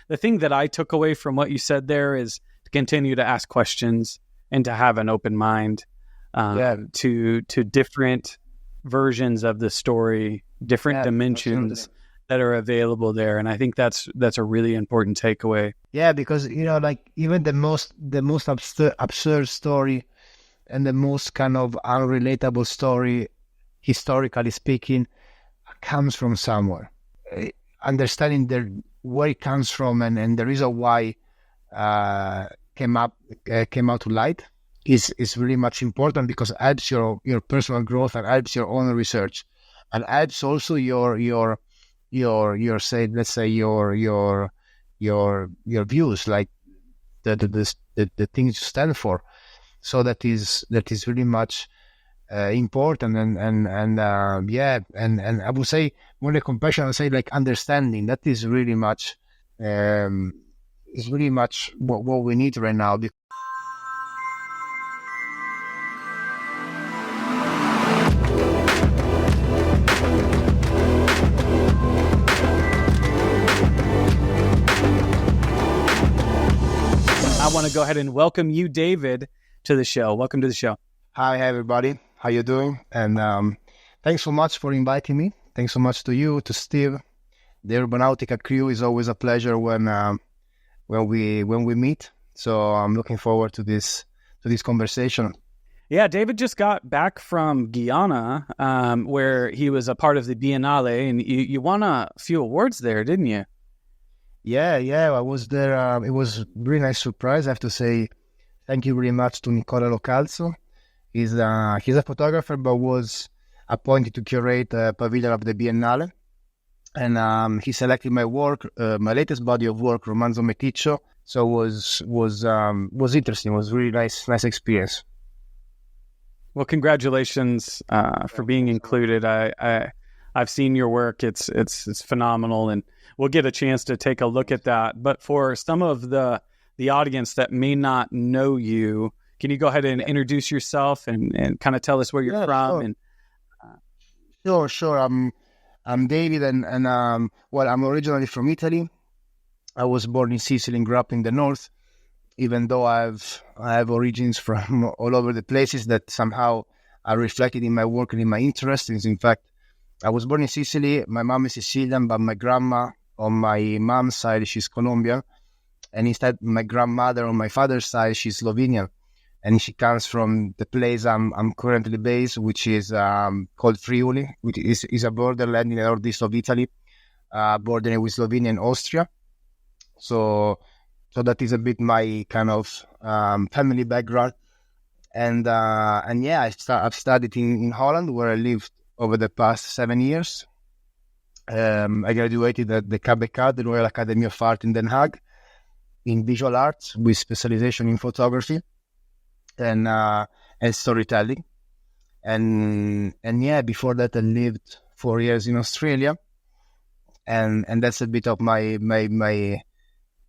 the thing that I took away from what you said there is to continue to ask questions and to have an open mind to different versions of the story, different dimensions absolutely. That are available there. And I think that's a really important takeaway. Yeah, because, like even the most absurd story and the most kind of unrelatable story, historically speaking, comes from somewhere. Understanding where it comes from and the reason why came out to light is really much important, because it helps your personal growth and helps your own research, and helps also your say, let's say your views, like the things you stand for. So that is really much important, and I would say more than compassion, I would say like understanding. That is really much what we need right now. I want to go ahead and welcome you, David, to the show. Welcome to the show. Hi, everybody. How you doing? And thanks so much for inviting me. Thanks so much to you, to Steve. The Urbanaut crew is always a pleasure when we meet. So I'm looking forward to this conversation. Yeah, David just got back from Guyana, where he was a part of the Biennale, and you won a few awards there, didn't you? Yeah, I was there. It was a really nice surprise. I have to say thank you very much to Nicola Localzo. He's a photographer, but was appointed to curate a pavilion of the Biennale. And he selected my work, my latest body of work, Romanzo Meticcio. So was interesting. It was really nice experience. Well, congratulations for being included. I've seen your work. It's phenomenal, and we'll get a chance to take a look at that. But for some of the audience that may not know you, can you go ahead and introduce yourself and kind of tell us where you're from? Sure. Sure. I'm David, and I'm originally from Italy. I was born in Sicily and grew up in the north, even though I have origins from all over the places that somehow are reflected in my work and in my interests. In fact, I was born in Sicily. My mom is Sicilian, but my grandma on my mom's side, she's Colombian. And instead, my grandmother on my father's side, she's Slovenian. And she comes from the place I'm currently based, which is called Friuli, which is a borderland in the northeast of Italy, bordering with Slovenia and Austria. So that is a bit my kind of family background. And I've studied in Holland, where I lived over the past 7 years. I graduated at the KABK, the Royal Academy of Art in Den Haag, in visual arts with specialization in photography and storytelling. And before that I lived 4 years in Australia, and that's a bit of my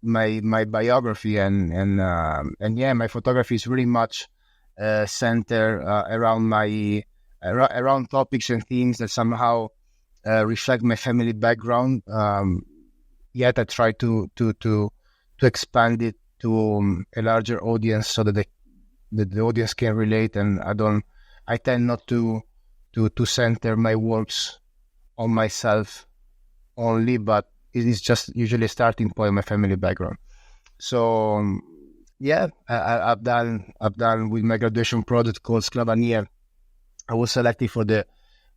biography, and my photography is really much centered around topics and themes that somehow reflect my family background. Yet I try to expand it to a larger audience, so that the audience can relate. And I tend not to center my works on myself only, but it is just usually a starting point, my family background. So I've done with my graduation project called Sclavanie. I was selected for the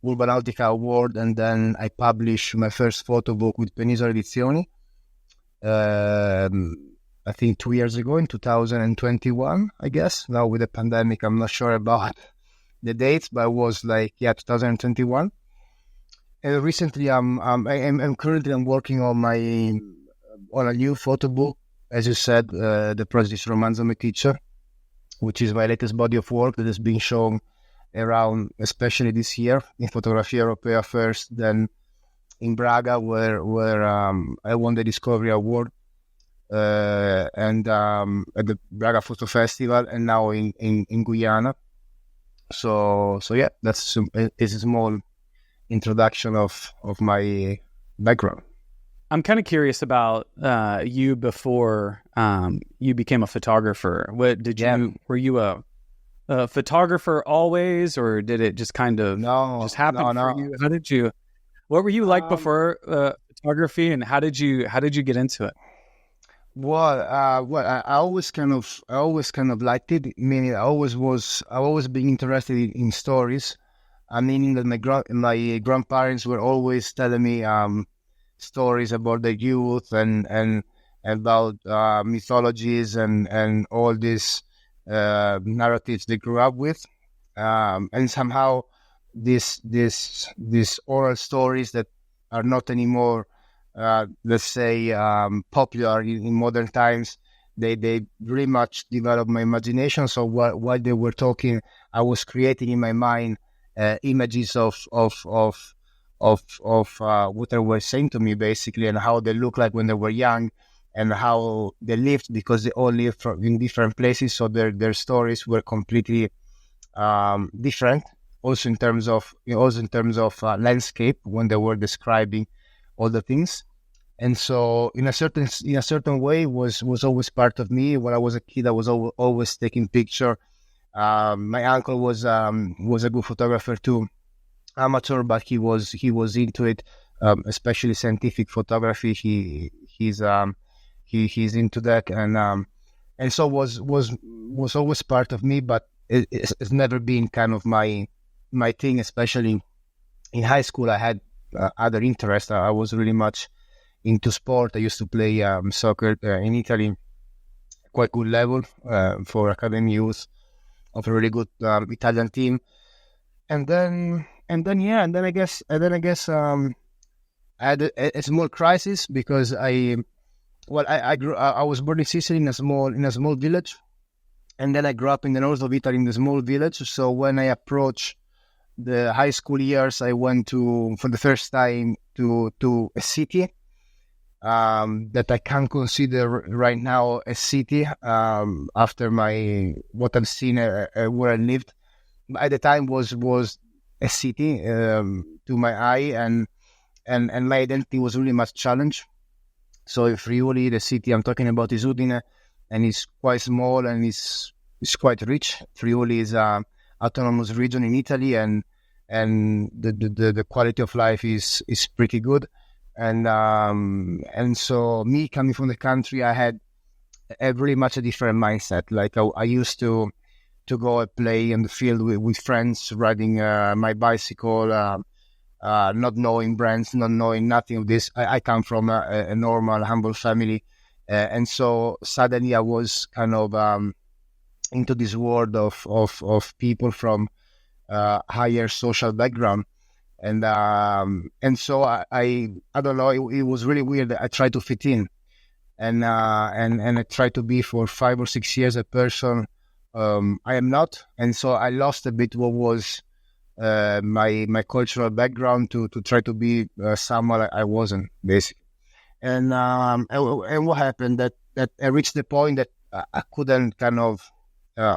Urbanaut Award, and then I published my first photo book with Penisola Edizioni. I think 2 years ago, in 2021, I guess. Now with the pandemic, I'm not sure about the dates, but it was 2021. And recently, I'm currently working on a new photo book. As you said, the project is Romanzo Meticcio, which is my latest body of work that has been shown around, especially this year, in Fotografia Europea first, then in Braga, where I won the Discovery Award, and at the Braga Photo Festival, and now in Guyana. So that's a small introduction of my background. I'm kind of curious about you before you became a photographer. What did you? Were you a photographer always, or did it just kind of just happen for you? How did you? What were you like before photography, and how did you get into it? Well, I always kind of liked it. Meaning, I always been interested in stories. Meaning that my grandparents were always telling me stories about the youth and about mythologies and all these narratives they grew up with, and somehow these oral stories that are not anymore, let's say, popular in modern times. They very much developed my imagination. So while they were talking, I was creating in my mind images of what they were saying to me, basically, and how they looked like when they were young, and how they lived, because they all lived in different places. So their stories were completely different. Also in terms of landscape, when they were describing all the things. And so in a certain way was always part of me. When I was a kid, I was always taking picture. My uncle was a good photographer too, amateur, but he was into it, especially scientific photography. He's into that, and so was always part of me. But it's never been kind of my thing. Especially in high school, I had other interests. I was really much into sport. I used to play soccer in Italy, quite good level for academy youth of a really good Italian team. And then I guess I had a small crisis, because I was born in Sicily, in a small village, and then I grew up in the north of Italy in the small village. So when I approached the high school years, I went for the first time to a city that I can consider right now a city after what I've seen where I lived. At the time was a city to my eye, and my identity was really much challenged. So if Friuli, the city I'm talking about, is Udine, and it's quite small and it's quite rich. Friuli is an autonomous region in Italy, and the quality of life is pretty good. And so me coming from the country, I had very much a different mindset. Like I used to go and play in the field with friends, riding my bicycle, not knowing brands, not knowing nothing of this. I come from a normal, humble family. And so suddenly I was kind of into this world of people from higher social background. And so I don't know, it was really weird. I tried to fit in, and I tried to be for 5 or 6 years a person I am not. And so I lost a bit what was my cultural background to try to be someone I wasn't, basically. And what happened, that I reached the point that I couldn't kind of, I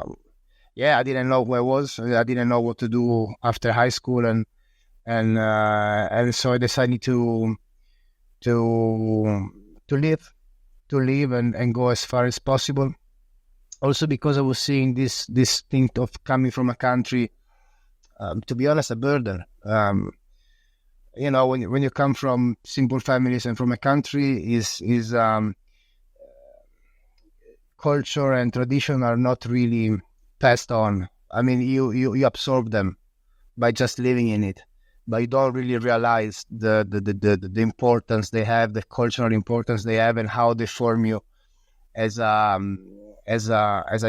didn't know who I was. I didn't know what to do after high school, and so I decided to leave and go as far as possible. Also because I was seeing this thing of coming from a country, to be honest, a burden. When you come from simple families and from a country, is culture and tradition are not really passed on. I mean, you absorb them by just living in it, but you don't really realize the importance they have, the cultural importance they have, and how they form you as a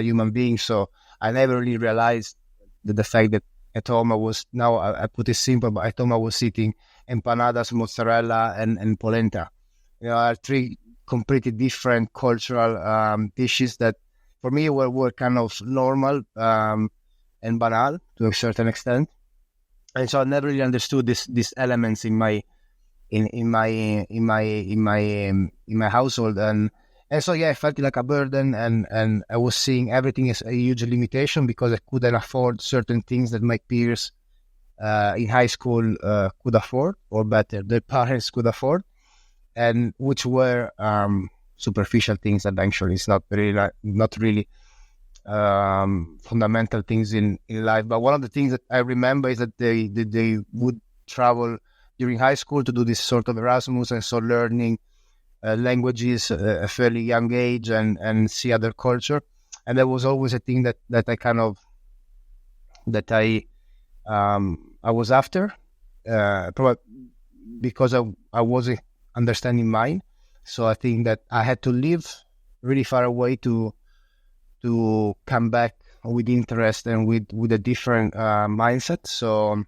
human being. So I never really realized the fact that at home I put it simple, but at home I was eating empanadas, mozzarella, and polenta. Are 3 completely different cultural dishes that for me were kind of normal and banal to a certain extent. And so I never really understood these elements in my household, and so I felt like a burden, and I was seeing everything as a huge limitation, because I couldn't afford certain things that my peers in high school could afford, or better, their parents could afford. and which were superficial things. Eventually, it's not really fundamental things in life. But one of the things that I remember is that they would travel during high school to do this sort of Erasmus, and so learning languages at a fairly young age and see other culture. And that was always a thing that I was after, probably because I wasn't understanding mine. So I think that I had to live really far away to come back with interest and with a different mindset. So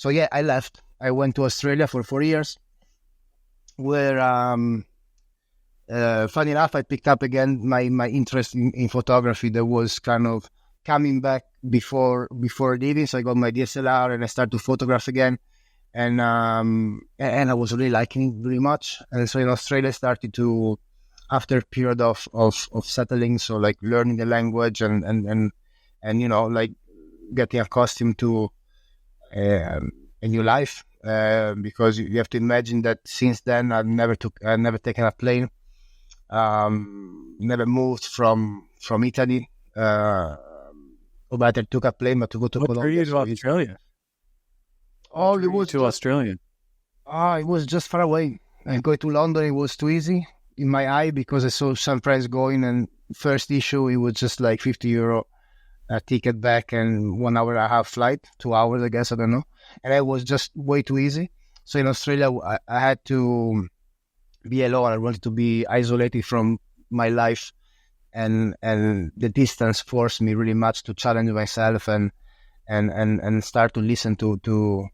yeah, I left. I went to Australia for 4 years, where funny enough, I picked up again my interest in photography that was kind of coming back before leaving. So I got my DSLR and I started to photograph again, and I was really liking it very much. And so in Australia, I started to, after a period of settling, so like learning the language and like getting accustomed to a new life, because you have to imagine that since then I've never taken a plane, never moved from Italy, but I took a plane, but to go to Colombia. What are you to Australia? Oh, it was to Australia. It was just far away. And going to London, it was too easy in my eye, because I saw some friends going, and first issue, it was just like €50 a ticket back and 1 hour and a half flight, 2 hours, I guess, I don't know. And it was just way too easy. So in Australia, I had to be alone. I wanted to be isolated from my life, and the distance forced me really much to challenge myself and start to listen to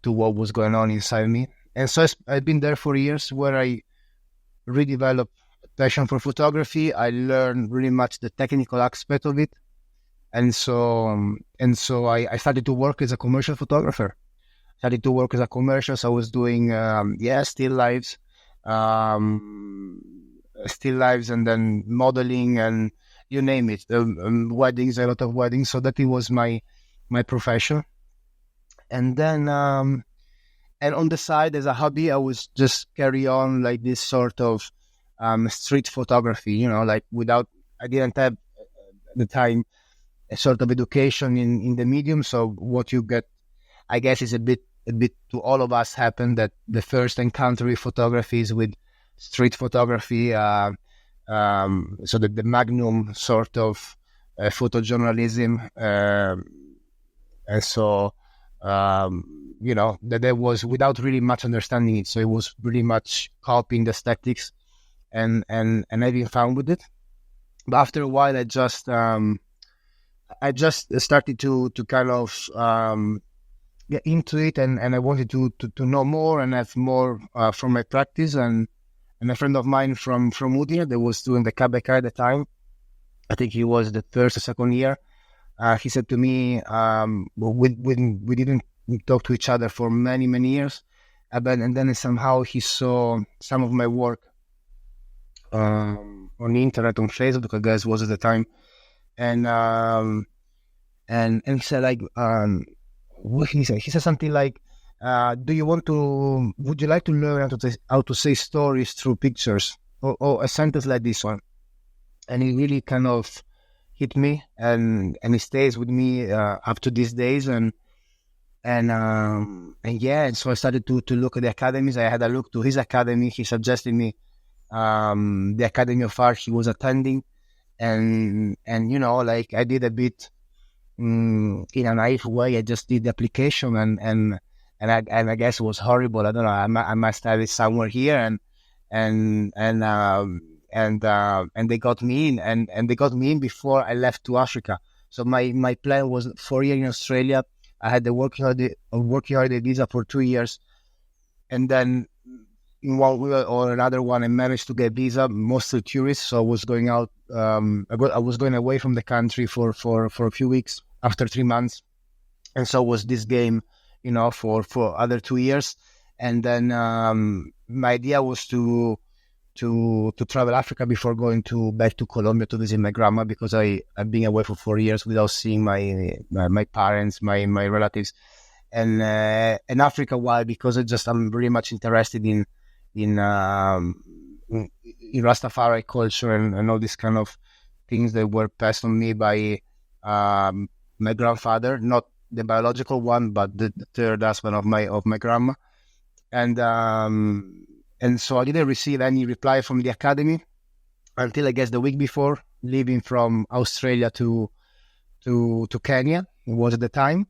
what was going on inside me. And so I've been there for years, where I redeveloped a passion for photography. I learned really much the technical aspect of it, and so I started to work as a commercial photographer. So I was doing still lives, and then modeling, and you name it, weddings, a lot of weddings. So that it was my profession. And then and on the side, as a hobby, I was just carry on like this sort of street photography, like I didn't have at the time a sort of education in the medium. So what you get, I guess, is a bit to all of us happened, that the first encounter with photography is with street photography. So the magnum sort of photojournalism, and so that was without really much understanding it. So it was really much copying the statistics and having fun with it. But after a while, I just started to kind of get into it, and I wanted to know more and have more from my practice. And a friend of mine from Udine that was doing the KABK at the time, I think he was the first or second year, he said to me, we didn't talk to each other for many, many years, and then somehow he saw some of my work on the internet, on Facebook, I guess was at the time, and he said, like, what he said? He said something like, would you like to learn how to say stories through pictures, or a sentence like this one? And it really kind of hit me, and it stays with me up to these days. And so I started to look at the academies. I had a look to his academy. He suggested me the Academy of Art he was attending, and like I did a bit in a naive way. I just did the application, and I guess it was horrible. I don't know. I must have it somewhere here, and they got me in, and they got me in before I left to Africa. So my plan was 4 years in Australia. I had the working holiday visa for 2 years, and then in one way or another one, I managed to get visa, mostly tourists. So I was going out. I was going away from the country for a few weeks after 3 months, and so was this game, for other 2 years. And then my idea was to travel Africa before going back to Colombia to visit my grandma, because I've been away for 4 years without seeing my parents, my relatives, and Africa. Why? Because I'm really much interested in in Rastafari culture and all these kind of things that were passed on me by my grandfather, not the biological one, but the third husband of my grandma. And so I didn't receive any reply from the academy until I guess the week before leaving from Australia to Kenya. It was at the time,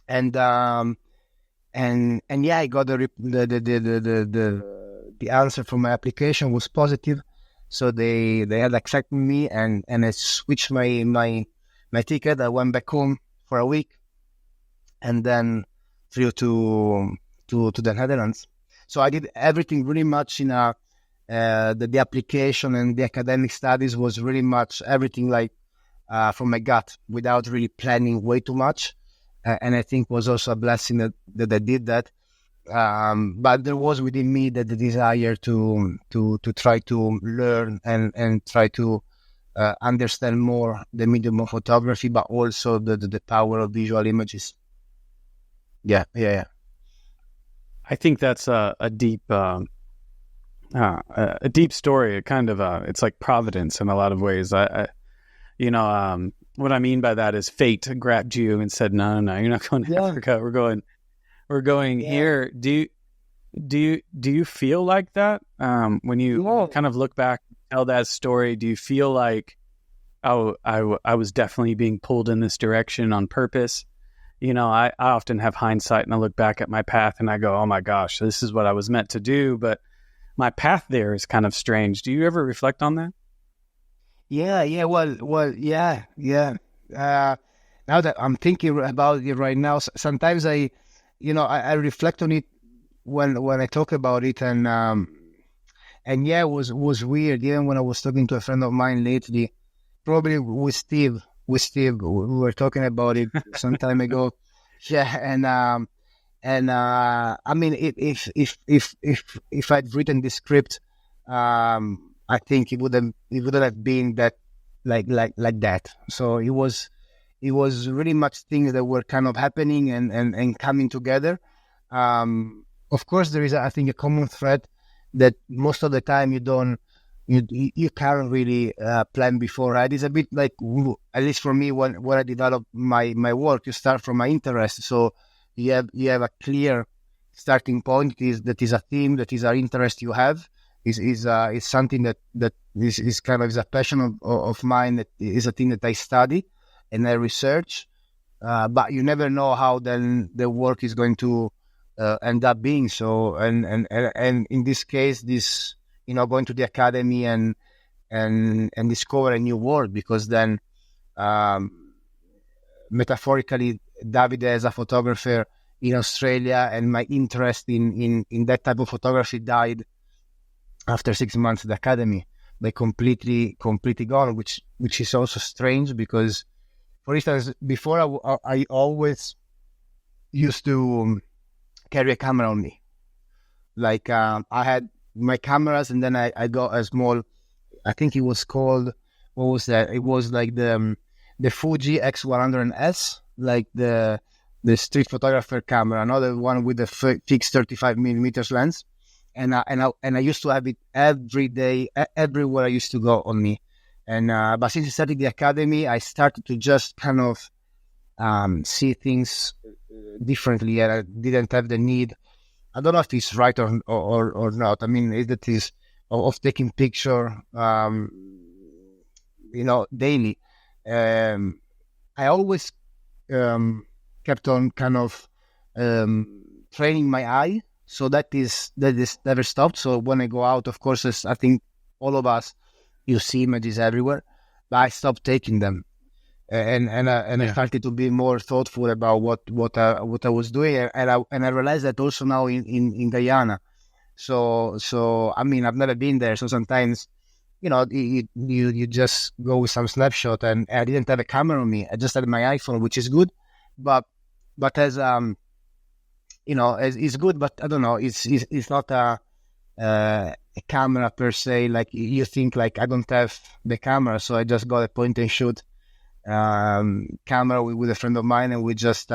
and yeah, I got the answer from my application was positive, so they had accepted me, and I switched my ticket. I went back home for a week, and then flew to the Netherlands. So I did everything really much in the application and the academic studies was really much everything like from my gut without really planning way too much. And I think was also a blessing that I did that. But there was within me the desire to try to learn and try to understand more the medium of photography, but also the power of visual images. Yeah. I think that's a deep story. It kind of it's like Providence in a lot of ways. What I mean by that is fate grabbed you and said, no, you're not going to Africa. We're going here. Do you feel like that when you kind of look back, tell that story? Do you feel like, I was definitely being pulled in this direction on purpose? I often have hindsight and I look back at my path and I go, oh my gosh, this is what I was meant to do. But my path there is kind of strange. Do you ever reflect on that? Yeah. Well, yeah. Now that I'm thinking about it right now, sometimes I reflect on it when I talk about it, and yeah, it was weird. Even when I was talking to a friend of mine lately, probably with Steve, we were talking about it some time ago. Yeah, and I mean, if I'd written the script, I think it wouldn't have been that like that. So it was really much things that were kind of happening and coming together. Of course, there is I think a common thread that most of the time you can't really plan before, right? It's a bit like, at least for me, when I develop my work, you start from my interest. So you have a clear starting point. That is a theme, that is an interest you have. Is something that is kind of is a passion of mine. That is a thing that I study and I research. But you never know how then the work is going to end up being. So and in this case, this going to the academy and discover a new world, because then metaphorically Davide as a photographer in Australia and my interest in that type of photography died after 6 months at the academy. They completely gone, which is also strange, because for instance before I always used to carry a camera on me. Like I had my cameras, and then I got a small, I think it was called, what was that? It was like the Fuji X100S, like the street photographer camera, another one with the fixed 35mm lens, and I used to have it every day, everywhere I used to go on me, and but since I started the academy, I started to just kind of see things differently, and I didn't have the need. I don't know if it's right or not. I mean, it is of taking picture, daily. I always kept on kind of training my eye, so that is never stopped. So when I go out, of course, I think all of us, you see images everywhere, but I stopped taking them. I started to be more thoughtful about what I was doing, and I realized that also now in Guyana. So I mean, I've never been there, so sometimes you just go with some snapshot, and I didn't have a camera on me. I just had my iPhone, which is good, but as it's good, but I don't know, it's not a camera per se. Like you think like I don't have the camera, so I just got a point and shoot camera with a friend of mine, and we just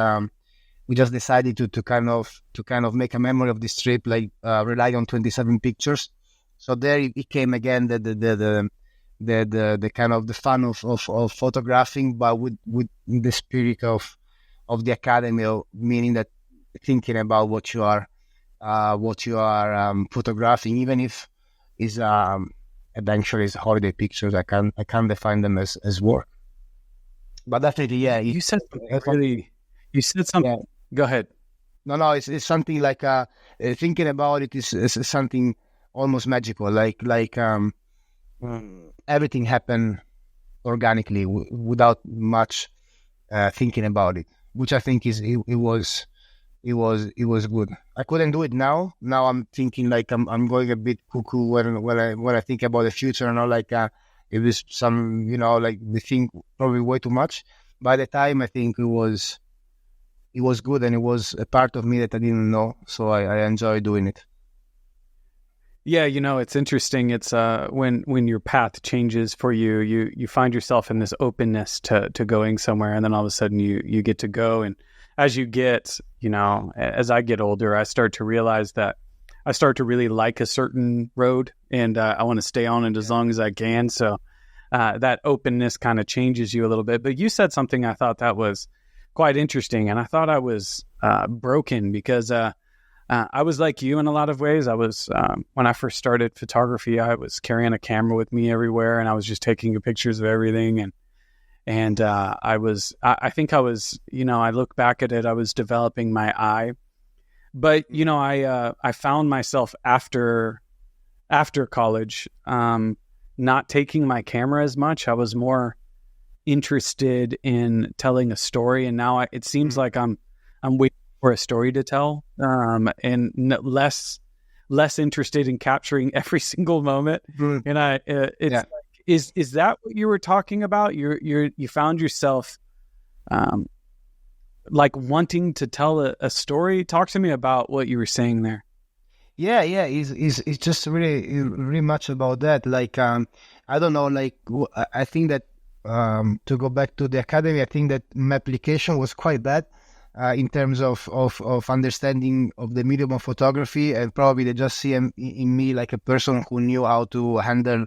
we just decided to kind of make a memory of this trip, like rely on 27 pictures. So there it came again the kind of the fun of photographing, but with the spirit of the academy, meaning that thinking about what you are photographing, even if is eventually is holiday pictures. I can't define them as work. But definitely, yeah. You said something You said something. Yeah. Go ahead. No. It's something like thinking about it is something almost magical. Like everything happened organically without much thinking about it, which I think it was good. I couldn't do it now. Now I'm thinking like I'm going a bit cuckoo when I think about the future. Like it was some, like we think probably way too much. By the time, I think it was good, and it was a part of me that I didn't know. So I enjoy doing it. Yeah, it's interesting. It's when your path changes for you, you find yourself in this openness to going somewhere, and then all of a sudden you get to go. And as you get, as I get older, I start to realize that I start to really like a certain road, and I want to stay on it as long as I can. So that openness kind of changes you a little bit. But you said something I thought that was quite interesting, and I thought I was broken because I was like you in a lot of ways. I was when I first started photography, I was carrying a camera with me everywhere, and I was just taking pictures of everything. And I think I was, I look back at it, I was developing my eye. But I found myself after college not taking my camera as much. I was more interested in telling a story, and now it seems like I'm waiting for a story to tell, and less interested in capturing every single moment. And is that what you were talking about? You found yourself like wanting to tell a story. Talk to me about what you were saying there. Yeah. It's just really much about that. Like I don't know. Like I think that to go back to the academy, I think that my application was quite bad. In terms of understanding of the medium of photography, and probably they just see in me like a person who knew how to handle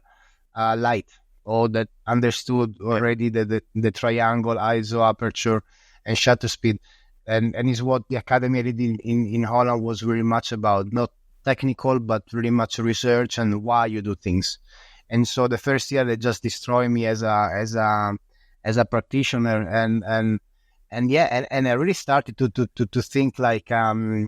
light, or that understood already the triangle, ISO, aperture, and shutter speed, and is what the academy did in Holland was very much about, not technical but really much research and why you do things. And so the first year they just destroyed me as a practitioner, and I really started to think like for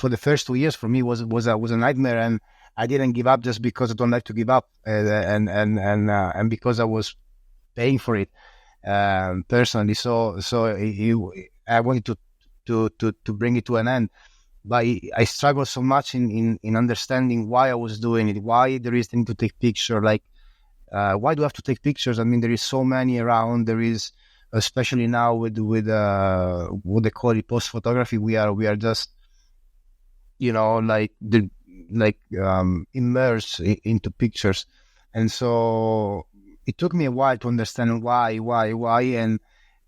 the first 2 years for me was a nightmare, and I didn't give up just because I don't like to give up, and because I was paying for it personally. So I wanted to bring it to an end, but I struggled so much in understanding why I was doing it, why there is need to take picture, like. Why do I have to take pictures? I mean, there is so many around. There is, especially now with what they call it post photography. We are just, immersed into pictures, and so it took me a while to understand why,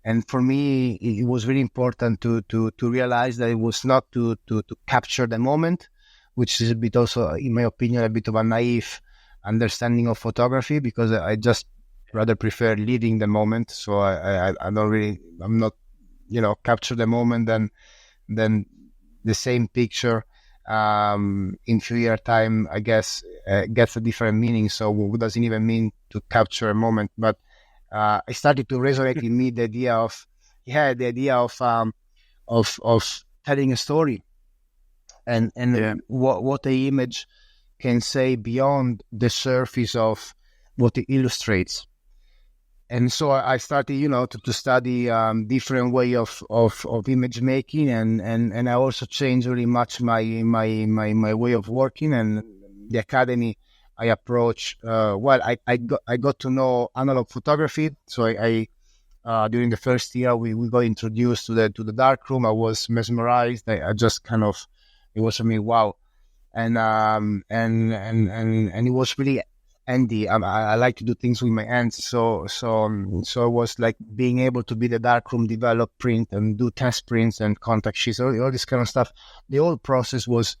and for me it was really important to realize that it was not to capture the moment, which is a bit also, in my opinion, a bit of a naive understanding of photography, because I just rather prefer living the moment. So I don't really, I'm not, capture the moment than the same picture in few year time, I guess, gets a different meaning. So what does it even mean to capture a moment? But I started to resonate in me the idea of telling a story, and what the image can say beyond the surface of what it illustrates. And so I started, to study different way of image making, and I also changed really much my way of working. And the academy I approach, I got to know analog photography. So I during the first year we got introduced to the darkroom. I was mesmerized. I just kind of, it was for me, wow. And it was really handy. I like to do things with my hands. So it was like being able to be the darkroom, develop, print, and do test prints and contact sheets, all this kind of stuff. The whole process was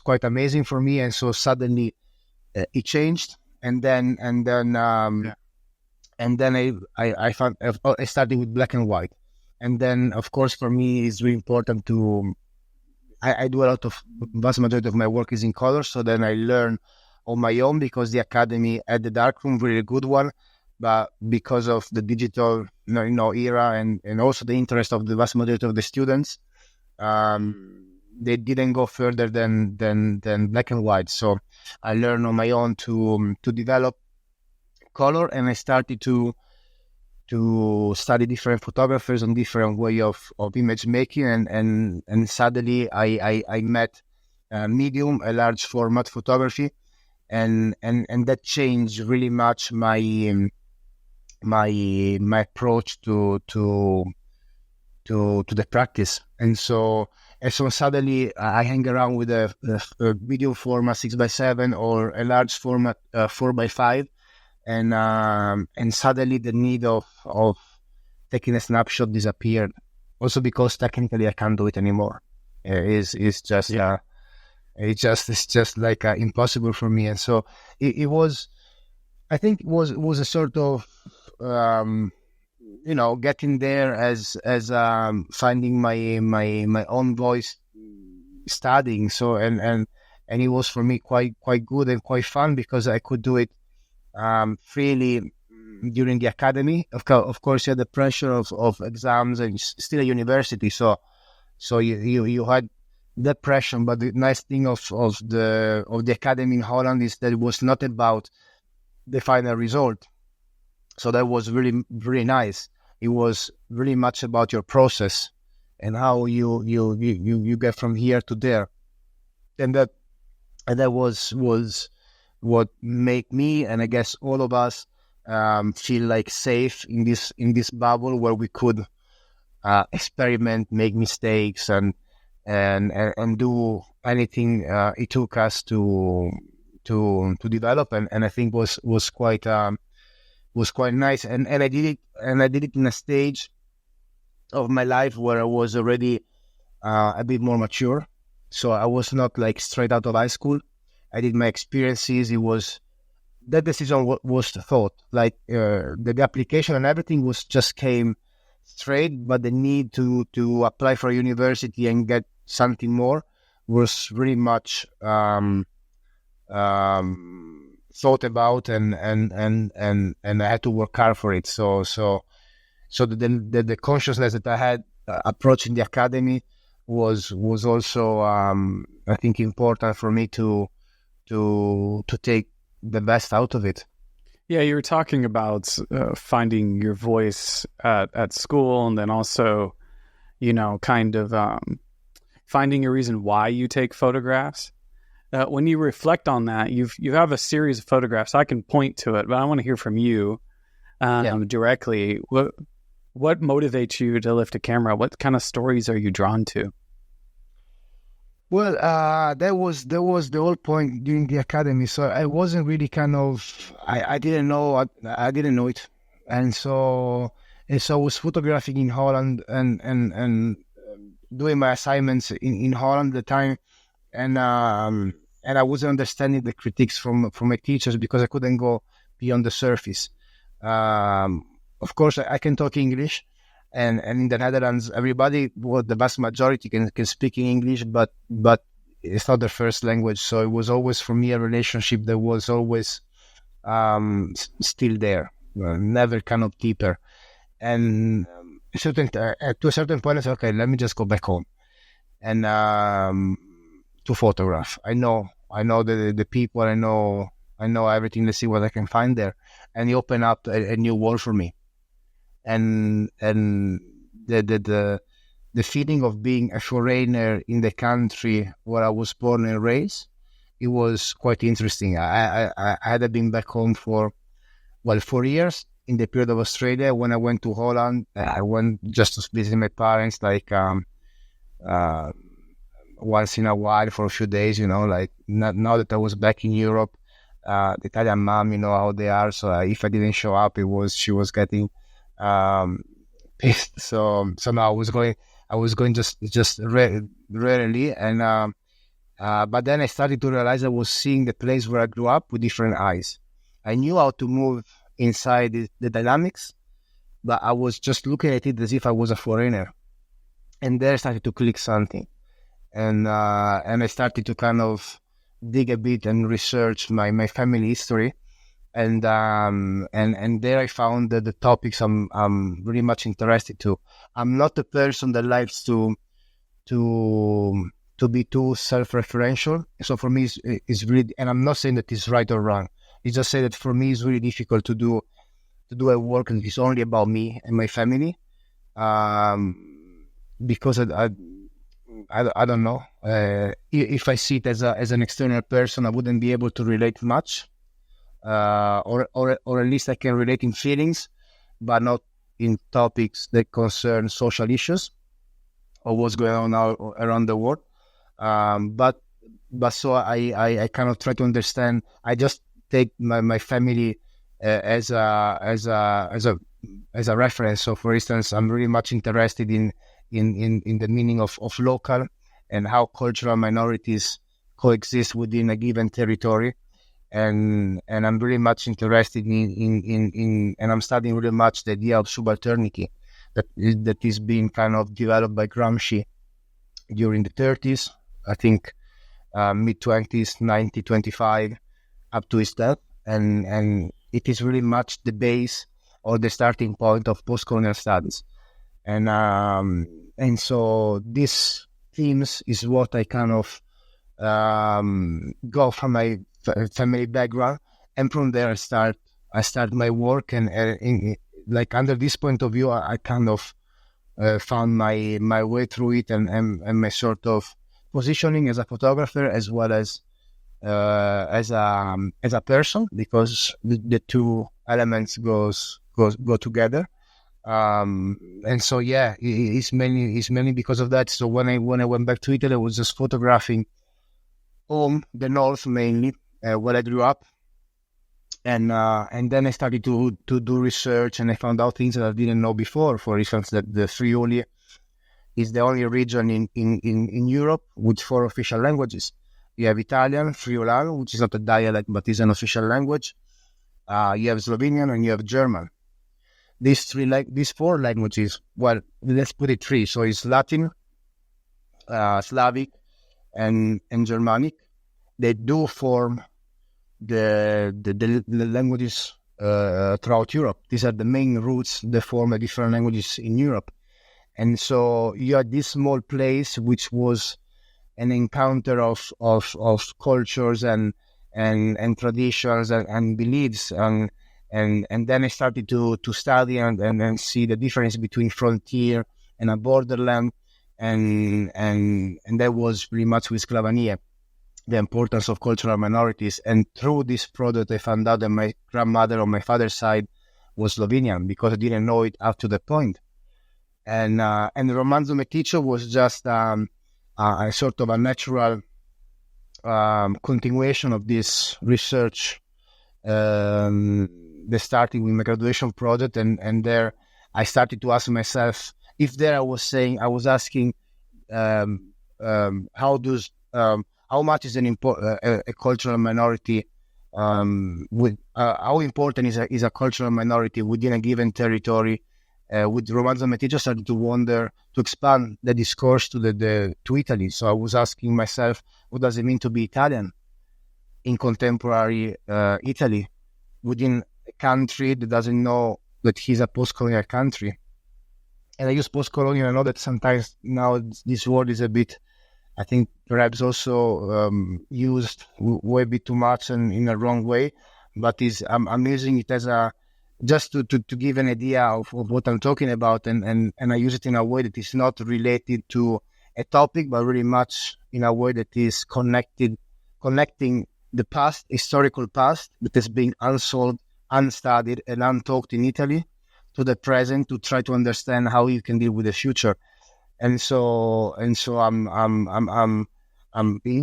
quite amazing for me. And so suddenly it changed. And then I found I started with black and white. And then, of course, for me, it's really important to, I do a lot of, vast majority of my work is in color. So then I learn on my own, because the academy had the darkroom, really good one. But because of the digital, era and also the interest of the vast majority of the students, they didn't go further than black and white. So I learned on my own to develop color, and I started to study different photographers and different way of image making, and suddenly I met medium, a large format photography, and that changed really much my approach to the practice. And so suddenly I hang around with a medium format 6x7 or a large format 4x5. And suddenly the need of taking a snapshot disappeared. Also because technically I can't do it anymore. It's just like impossible for me. And so it was, I think, it was a sort of getting there as finding my own voice, studying. So and it was for me quite good and quite fun, because I could do it freely during the academy. Of course, you had the pressure of exams, and still a university, so you had that pressure. But the nice thing of the academy in Holland is that it was not about the final result. So that was really, really nice. It was really much about your process and how you get from here to there, and that was what made me, and I guess all of us, feel like safe in this bubble where we could experiment, make mistakes, and do anything it took us to develop, and I think was quite nice, and I did it in a stage of my life where I was already a bit more mature. So I was not like straight out of high school. I did my experiences. It was, that decision was thought, like the application and everything just came straight, but the need to apply for a university and get something more was really much thought about, and I had to work hard for it. So the consciousness that I had approaching the academy was also I think important for me to take the best out of it. Yeah, you were talking about finding your voice at school, and then also, kind of finding a reason why you take photographs. When you reflect on that, you have a series of photographs. I can point to it, but I want to hear from you directly. What motivates you to lift a camera? What kind of stories are you drawn to? Well, that was the whole point during the academy. So I wasn't really I didn't know it, and so I was photographing in Holland and doing my assignments in Holland at the time, and I wasn't understanding the critiques from my teachers because I couldn't go beyond the surface. Of course, I can talk English. And in the Netherlands, everybody, the vast majority can speak in English, but it's not their first language. So it was always, for me, a relationship that was always still there, never kind of deeper. And to a certain point, I said, okay, let me just go back home and to photograph. I know the people. I know everything. Let's see what I can find there. And it opened up a new world for me. And the feeling of being a foreigner in the country where I was born and raised, it was quite interesting. I had been back home for 4 years in the period of Australia. When I went to Holland, I went just to visit my parents, like once in a while for a few days. Like now that I was back in Europe, the Italian mom, you know how they are. So if I didn't show up, she was getting pissed. So no, I was going just rarely, and but then I started to realize I was seeing the place where I grew up with different eyes. I knew how to move inside the dynamics, but I was just looking at it as if I was a foreigner. And there I started to click something, and I started to kind of dig a bit and research my family history, and there I found that the topics I'm really much interested to. I'm not a person that likes to be too self-referential. So for me, it's really, and I'm not saying that it's right or wrong. It's just say that for me, it's really difficult to do a work that is only about me and my family, because I don't know. If I see it as an external person, I wouldn't be able to relate much, or at least I can relate in feelings, but not in topics that concern social issues or what's going on around the world. But so I kind of try to understand. I just take my family as a reference. So, for instance, I'm really much interested in the meaning of local and how cultural minorities coexist within a given territory, and I'm really much interested in and I'm studying really much the idea of subalternity that is being kind of developed by Gramsci during the 30s, I think, mid-20s, 1925, up to his death, and it is really much the base or the starting point of post-colonial studies, and so this themes is what I kind of go from my family background, and from there I start my work, and like under this point of view, I kind of found my way through it, and my sort of positioning as a photographer as well as a person, because the two elements go together, and so yeah, it's mainly because of that. So when I went back to Italy, I was just photographing home, the north mainly, where I grew up, and then I started to do research, and I found out things that I didn't know before. For instance, that the Friuli is the only region in Europe with 4 official languages. You have Italian, Friulano, which is not a dialect but is an official language. You have Slovenian, and you have German. These 4 languages, well, let's put it 3. So it's Latin, Slavic, and Germanic. They do form the languages throughout Europe. These are the main roots that form the different languages in Europe. And so you had this small place which was an encounter of cultures and traditions and beliefs, and then I started to study and see the difference between frontier and a borderland, and that was pretty much with Sclavanie, the importance of cultural minorities. And through this project, I found out that my grandmother on my father's side was Slovenian, because I didn't know it up to that point. And Romanzo Meticcio was just a sort of a natural continuation of this research that started with my graduation project, and there I started to ask myself, if there I was asking how much is a cultural minority, how important is a cultural minority within a given territory. With Romanzo Meticcio, started to wonder, to expand the discourse to Italy. So I was asking myself, what does it mean to be Italian in contemporary Italy, within a country that doesn't know that he's a post-colonial country? And I use post-colonial. I know that sometimes now this word is a bit, I think, perhaps also used way bit too much and in a wrong way, but I'm using it as just to give an idea of what I'm talking about, and I use it in a way that is not related to a topic, but really much in a way that is connecting the past, historical past, that is being unsolved, unstudied, and untalked in Italy, to the present, to try to understand how you can deal with the future. And so it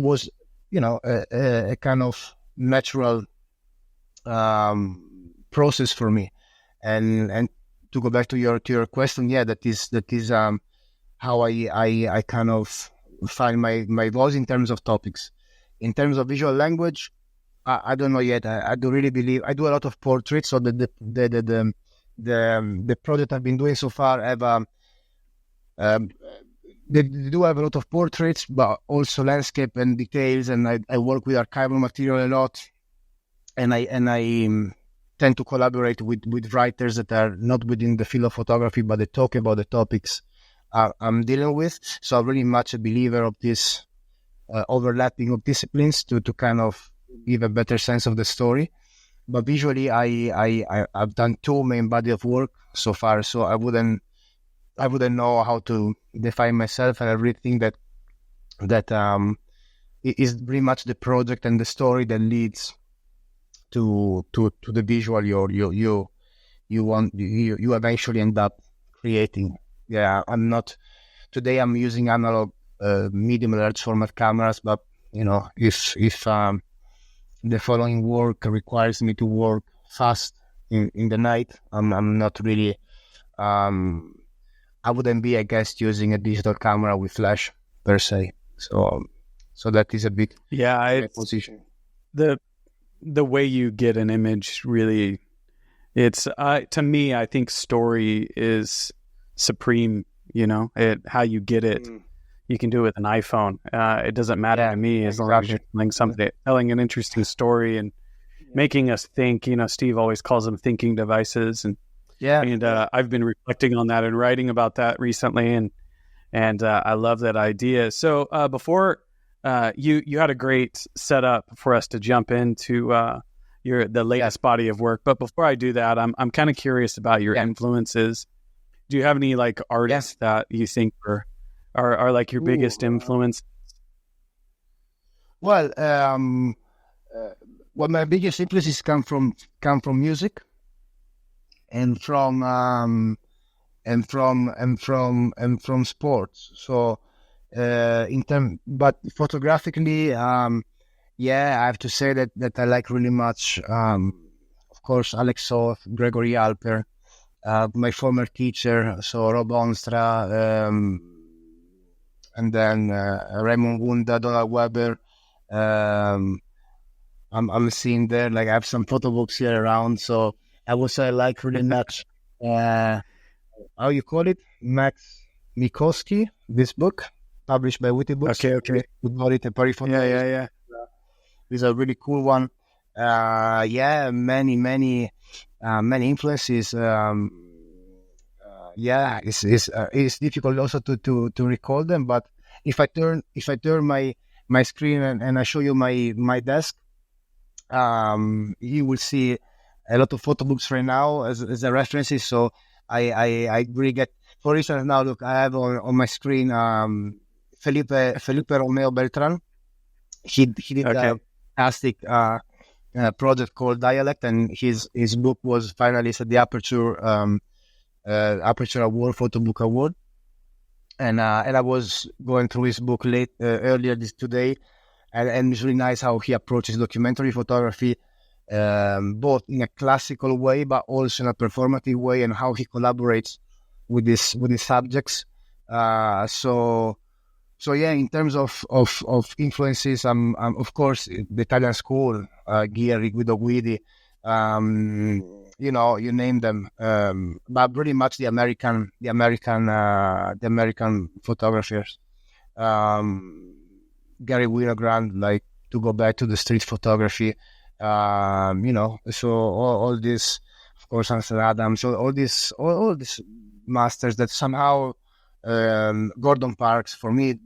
was, a kind of natural process for me. And to go back to your question, that is how I kind of find my voice in terms of topics. In terms of visual language, I don't know yet. I do really believe I do a lot of portraits. So the project I've been doing so far have they do have a lot of portraits, but also landscape and details. And I work with archival material a lot, and I tend to collaborate with writers that are not within the field of photography, but they talk about the topics I'm dealing with. So I'm really much a believer of this overlapping of disciplines to kind of give a better sense of the story. But visually, I've done 2 main body of work so far, so I wouldn't know how to define myself, and I really think that it is pretty much the project and the story that leads to the visual you eventually end up creating. Yeah, today I'm using analog medium large format cameras, but if the following work requires me to work fast in the night, I'm not really I wouldn't be, I guess, using a digital camera with flash per se. So that is a bit my position. The way you get an image really, it's to me, I think story is supreme. How you get it. You can do it with an iPhone. It doesn't matter to me as long as you're telling an interesting story and making us think. Steve always calls them thinking devices, and I've been reflecting on that and writing about that recently, and I love that idea. So before you had a great setup for us to jump into the latest body of work, but before I do that, I'm kind of curious about your influences. Do you have any artists that you think are like your biggest influence? Well, my biggest influences come from music, and from sports. So, but photographically, I have to say that I like really much, of course, Alex Soth, Gregory Alper, my former teacher, so Rob Onstra, and then Raymond Wunda, Donald Weber. I'm seeing there, I have some photo books here around, so I would say I like really much, how you call it? Max Mikoski, this book, published by Witty Books. Okay. We call it a Paris photo. Yeah. It's a really cool one. Many influences. It's difficult also to recall them. But if I turn my screen and I show you my desk, you will see a lot of photo books right now as a references. So I really get. For instance, now look, I have on my screen Felipe Romeo Beltran. He did a fantastic project called Dialect, and his book was finalist at the Aperture Award, Photo Book Award. And I was going through his book earlier today, and it's really nice how he approaches documentary photography, both in a classical way, but also in a performative way, and how he collaborates with these subjects. So in terms of influences, I'm of course the Italian school, Ghirri, Guido Guidi, you name them, but pretty much the American photographers, Gary Winogrand, to go back to the street photography, so all this, of course, Ansel Adams, so all these masters that somehow, Gordon Parks, for me,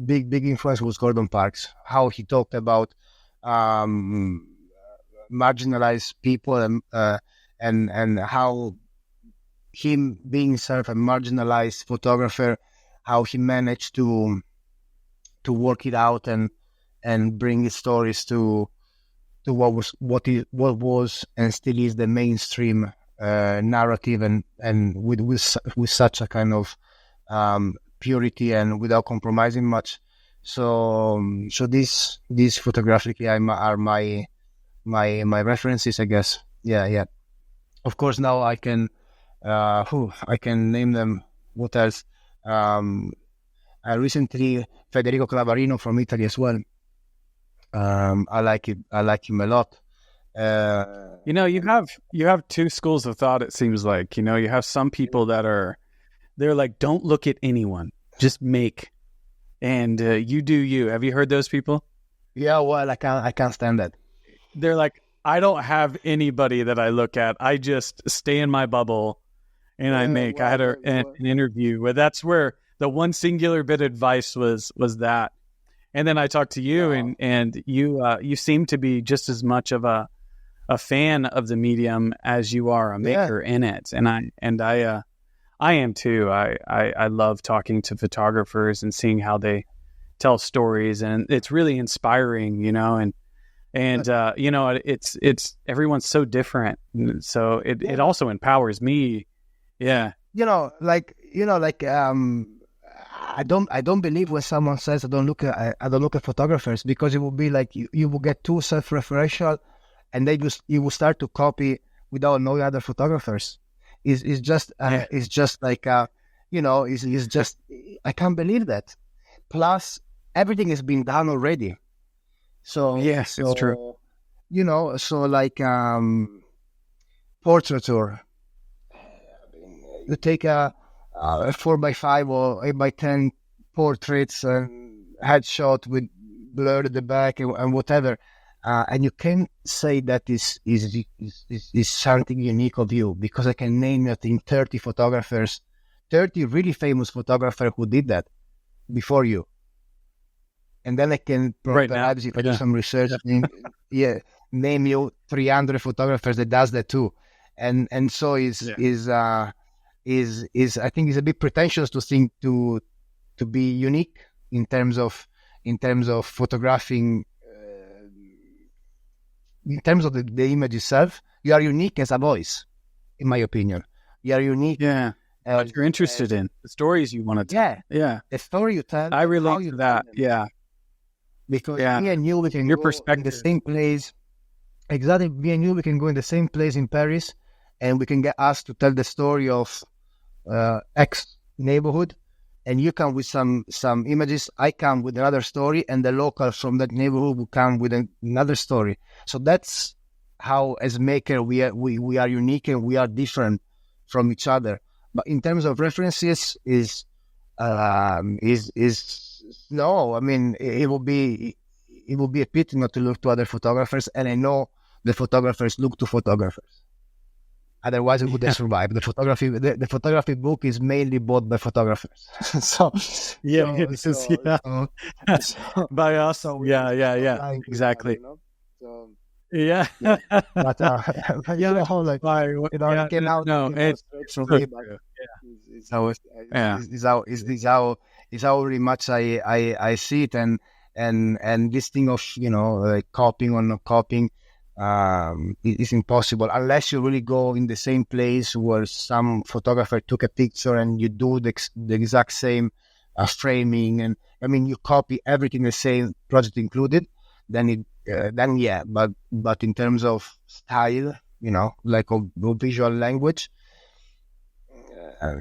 big influence was Gordon Parks, how he talked about marginalized people, and how him being himself a marginalized photographer, how he managed to work it out and bring his stories to what was and still is the mainstream narrative, and with such a kind of purity and without compromising much. So these photographically are my my references, I guess. Yeah. Of course, now I can name them. What else? I recently Federico Clavarino from Italy as well. I like it. I like him a lot. You have two schools of thought. It seems like, you have some people that they're like, don't look at anyone, just make, and you do you. Have you heard those people? Yeah, well, I can't stand that. They're like, I don't have anybody that I look at. I just stay in my bubble and I make. I had an interview where that's where the one singular bit of advice was that. And then I talked to you, and you seem to be just as much of a fan of the medium as you are a maker in it. And I am too. I love talking to photographers and seeing how they tell stories, and it's really inspiring, and it's everyone's so different. So it also empowers me. Yeah. I don't believe when someone says I don't look at photographers, because it will be like you will get too self-referential, and you will start to copy without knowing other photographers. It's just I can't believe that. Plus, everything has been done already. So yes, it's true. Portraiture. You take a 4x5 or 8x10 portraits and headshot with blur at the back and whatever, and you can say that is something unique of you, because I can name, I think, 30 photographers, 30 really famous photographers who did that before you. And then I can perhaps, if I do some research, name you 300 photographers that does that too. And so is I think it's a bit pretentious to think to be unique in terms of photographing, in terms of the image itself. You are unique as a voice, in my opinion. You are unique. Yeah. What you're interested in, the stories you want to tell. Yeah. The story you tell. I relate to that. Yeah. Because me and you, we can go in the same place. Exactly. Me and you, we can go in the same place in Paris, and we can get asked to tell the story of X neighborhood, and you come with some images, I come with another story, and the local from that neighborhood will come with another story. So that's how, as maker, we are unique and we are different from each other. But in terms of references, no. I mean, it will be a pity not to look to other photographers, and I know the photographers look to photographers. Otherwise, it wouldn't survive. The photography book is mainly bought by photographers. By us. Exactly. Yeah. But it came out. No, it's from me. It's how really much I see it, and this thing of like copying or not copying. It's impossible unless you really go in the same place where some photographer took a picture and you do the exact same framing, and I mean you copy everything the same, project included. Then but in terms of style, like of visual language, I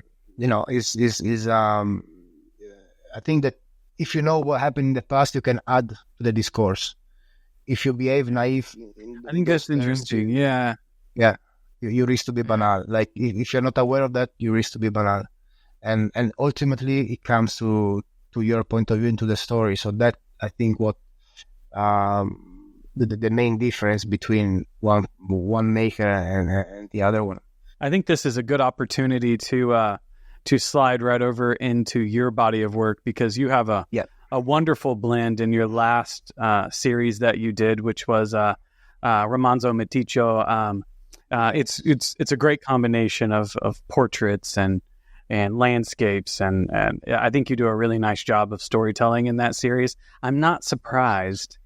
think that if you know what happened in the past, you can add to the discourse. If you behave naive, I think that's interesting. Yeah. You risk to be banal. Like if you're not aware of that, you risk to be banal, and ultimately it comes to your point of view into the story. So that, I think, what the main difference between one maker and the other one. I think this is a good opportunity to slide right over into your body of work, because you have a wonderful blend in your last series that you did, which was Romanzo Meticcio. It's a great combination of portraits and landscapes, and I think you do a really nice job of storytelling in that series. I'm not surprised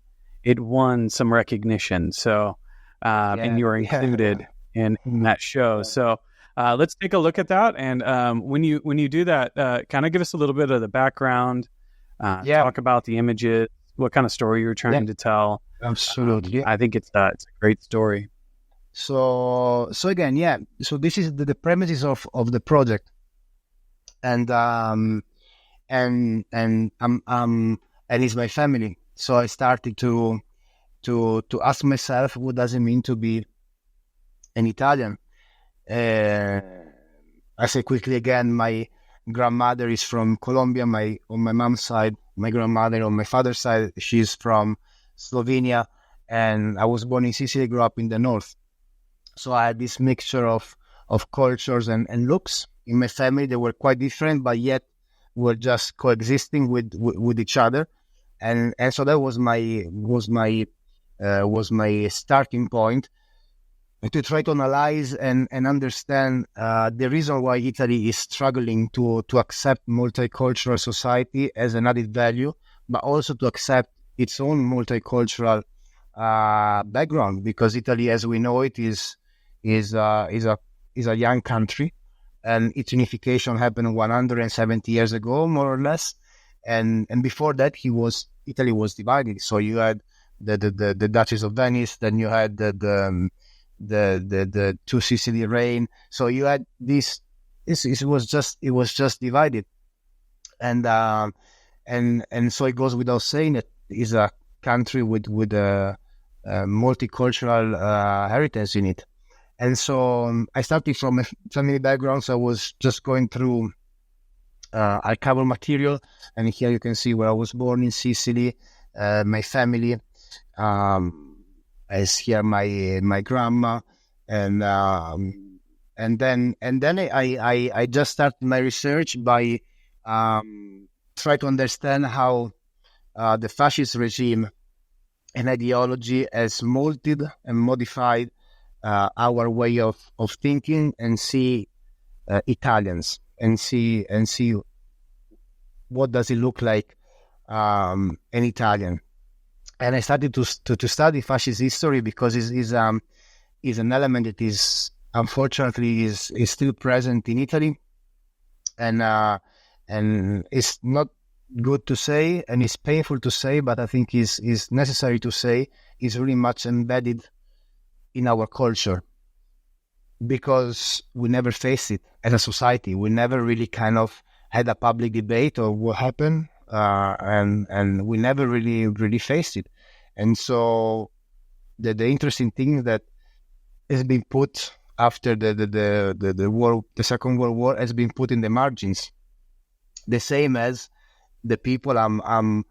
it won some recognition. So and you were included in that show. So let's take a look at that. And when you do that, kind of give us a little bit of the background. Talk about the images, what kind of story you were trying to tell, Absolutely. I think it's a great story. So again, yeah. So this is the premises of the project, and it's my family. So I started to ask myself, what does it mean to be an Italian? I say quickly again, my grandmother is from Colombia. On my mom's side, my grandmother on my father's side, she's from Slovenia, and I was born in Sicily, grew up in the north. So I had this mixture of cultures and looks in my family. They were quite different, but yet were just coexisting with each other. And so that was my starting point to try to analyze and understand the reason why Italy is struggling to accept multicultural society as an added value, but also to accept its own multicultural background, because Italy, as we know it, is a young country, and its unification happened 170 years ago, more or less. And before that, Italy was divided. So you had the Duchess of Venice, then you had the two Sicily reign. So you had this. It was just divided, and so it goes without saying that it is a country with a multicultural heritage in it. And so I started from a family background, so I was just going through archival material, and here you can see where I was born in Sicily, my family, as here my grandma, and then I just started my research by try to understand how the fascist regime and ideology has molded and modified our way of thinking, and see Italians, and see what does it look like an Italian. And I started to study fascist history because is an element that is unfortunately is still present in Italy, and it's not good to say, and it's painful to say, but I think is necessary to say, is really much embedded in our culture, because we never faced it as a society. We never really kind of had a public debate of what happened, and we never really faced it. And so the interesting thing that has been put after the war, the Second World War, has been put in the margins, the same as the people I'm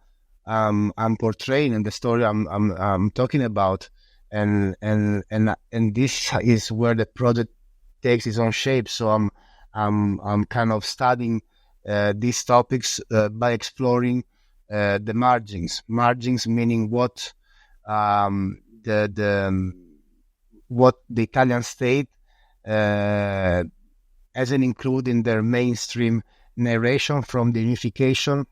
portraying in the story I'm talking about. And this is where the project takes its own shape. So I'm kind of studying these topics by exploring the margins. Margins meaning what what the Italian state hasn't included in their mainstream narration from the unification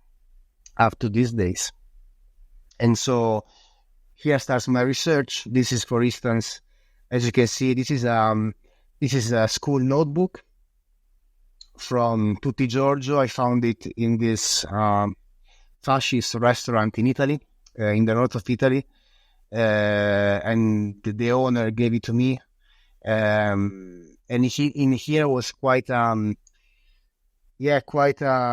up to these days. And so here starts my research. This is, for instance, as you can see, this is a school notebook from Tutti Giorgio. I found it in this fascist restaurant in Italy, in the north of Italy, and the owner gave it to me. And in here was quite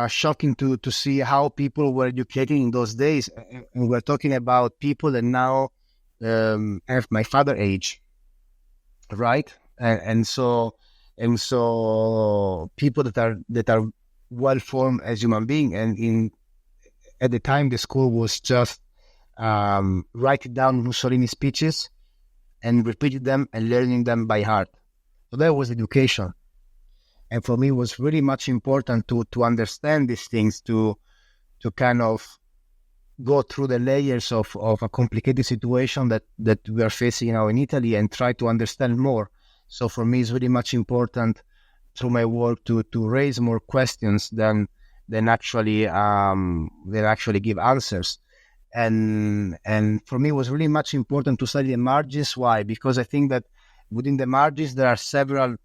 shocking to see how people were educated in those days. And we're talking about people that now have my father age, right? And so people that are well formed as human beings. And at the time, the school was just writing down Mussolini's speeches and repeating them and learning them by heart. So that was education. And for me, it was really much important to understand these things, to kind of go through the layers of a complicated situation that we are facing now in Italy, and try to understand more. So for me, it's really much important through my work to raise more questions than actually give answers. And for me, it was really much important to study the margins. Why? Because I think that within the margins there are several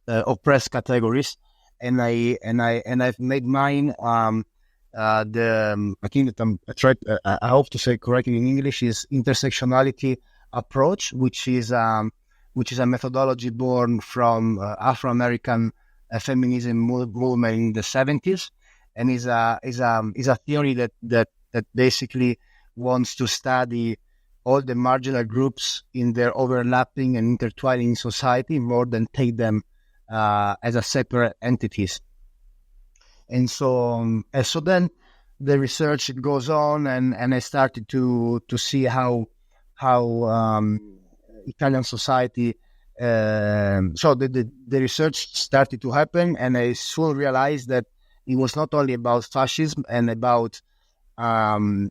oppressed categories, and I've made mine I think that I hope to say correctly in English, is intersectionality approach, which is a methodology born from Afro-American feminism movement in the 70s, and is a theory that basically wants to study all the marginal groups in their overlapping and intertwining in society more than take them as a separate entities. And so then the research goes on, and I started to see how Italian society. So the research started to happen, and I soon realized that it was not only about fascism and about the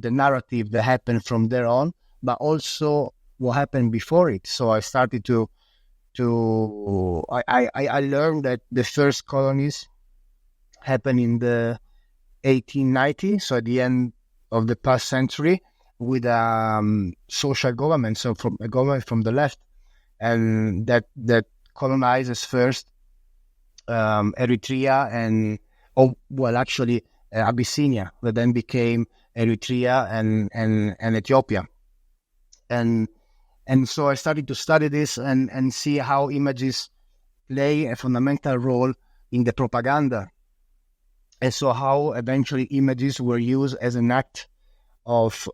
narrative that happened from there on, but also what happened before it. So I started I learned that the first colonies happened in the 1890s, so at the end of the past century, with social government, so from a government from the left, and that colonizes first Eritrea and Abyssinia, that then became Eritrea and Ethiopia, and so I started to study this and see how images play a fundamental role in the propaganda, and so how eventually images were used as an act of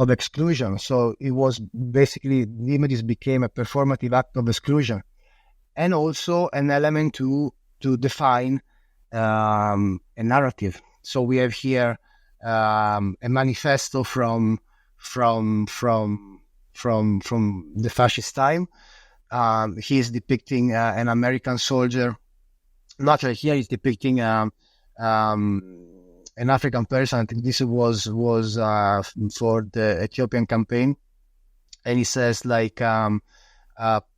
exclusion. So it was basically, the images became a performative act of exclusion, and also an element to define a narrative. So we have here a manifesto from the fascist time. He is depicting an American soldier. Naturally, here he's depicting an African person. I think this was for the Ethiopian campaign, and he says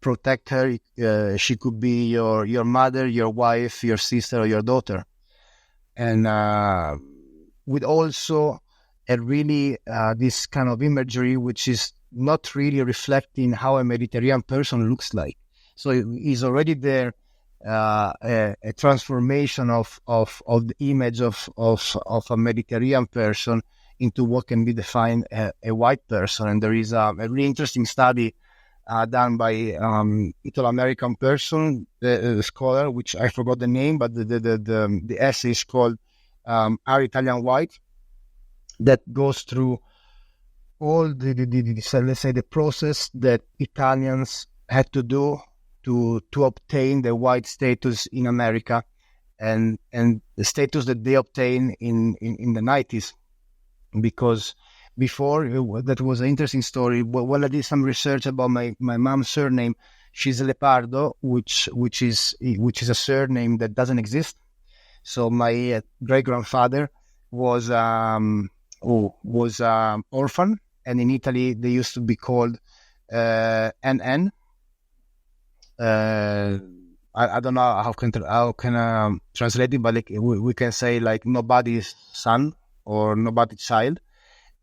protect her. She could be your mother, your wife, your sister, or your daughter, and with also a really this kind of imagery, which is not really reflecting how a Mediterranean person looks like. So he's already there. A transformation of the image of a Mediterranean person into what can be defined a white person. And there is a really interesting study done by Italo-American person, the scholar, which I forgot the name, but the essay is called "Are Italian White?" that goes through all the process that Italians had to do to obtain the white status in America, and the status that they obtained in the 90s. Because before, that was an interesting story. When I did some research about my mom's surname, she's Lepardo, which is a surname that doesn't exist. So my great grandfather was orphan, and in Italy they used to be called NN. I don't know how can I translate it, but we can say nobody's son or nobody's child,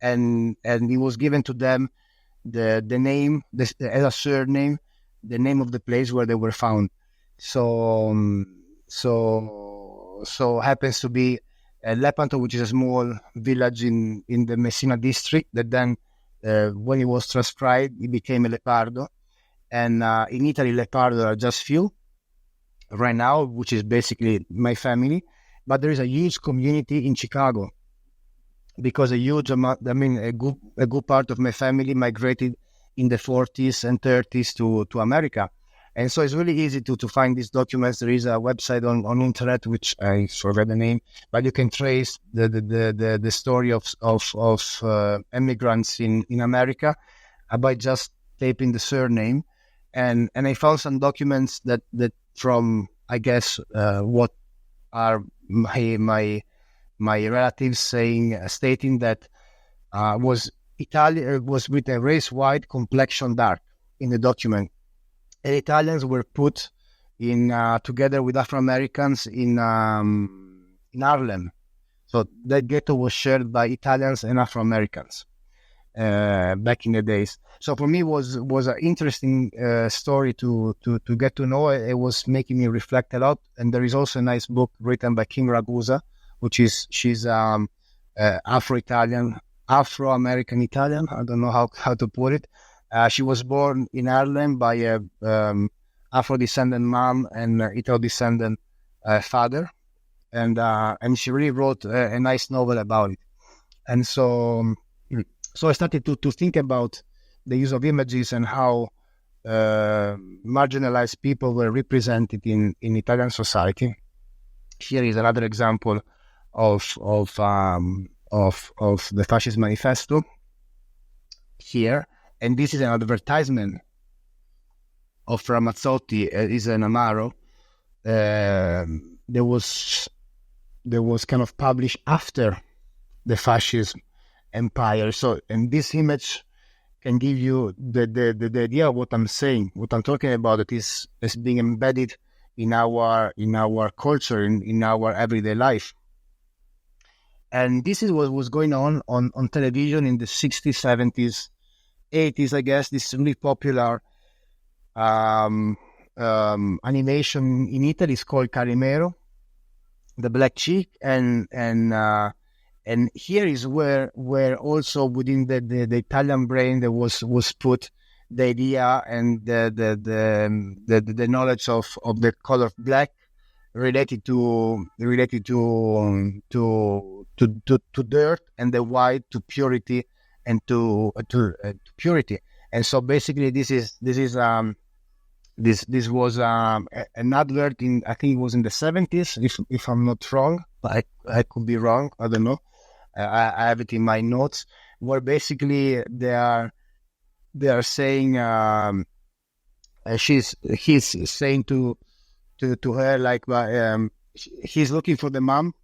and it was given to them the name as a surname, the name of the place where they were found. So happens to be Lepanto, which is a small village in the Messina district, that then when it was transcribed, it became a Lepardo. And in Italy, Lepardo are just few right now, which is basically my family. But there is a huge community in Chicago, because a good part of my family migrated in the 40s and 30s to America. And so it's really easy to find these documents. There is a website on internet, which I forgot the name, but you can trace the story of immigrants in America by just typing the surname. And I found some documents that from, I guess, what are my relatives stating that was Italian, was with a race white, complexion dark in the document. And Italians were put in together with Afro Americans in Harlem. So that ghetto was shared by Italians and Afro Americans. back in the days. So for me, was an interesting story to get to know. It was making me reflect a lot. And there is also a nice book written by Kim Ragusa, she's Afro-American Italian. I don't know how to put it. She was born in Ireland by a Afro-descendant mom and Italo-descendant father, and she really wrote a nice novel about it. And so I started to think about the use of images and how marginalized people were represented in Italian society. Here is another example of the Fascist Manifesto here, and this is an advertisement of Ramazzotti. Is an Amaro. There was kind of published after the fascist empire. So, and this image can give you the idea of what I'm saying. What I'm talking about, it is being embedded in our culture, in our everyday life. And this is what was going on television in the 60s, 70s, 80s, I guess. This really popular animation in Italy is called Calimero, the Black Chick, and here is where also within the Italian brain there was put the idea and the knowledge of the color of black related to dirt, and the white to purity and to purity. And so basically this was an advert in, I think it was in the 70s, if I'm not wrong, but I could be wrong. I don't know. I have it in my notes, where basically they are saying he's saying to her, like, he's looking for the mom,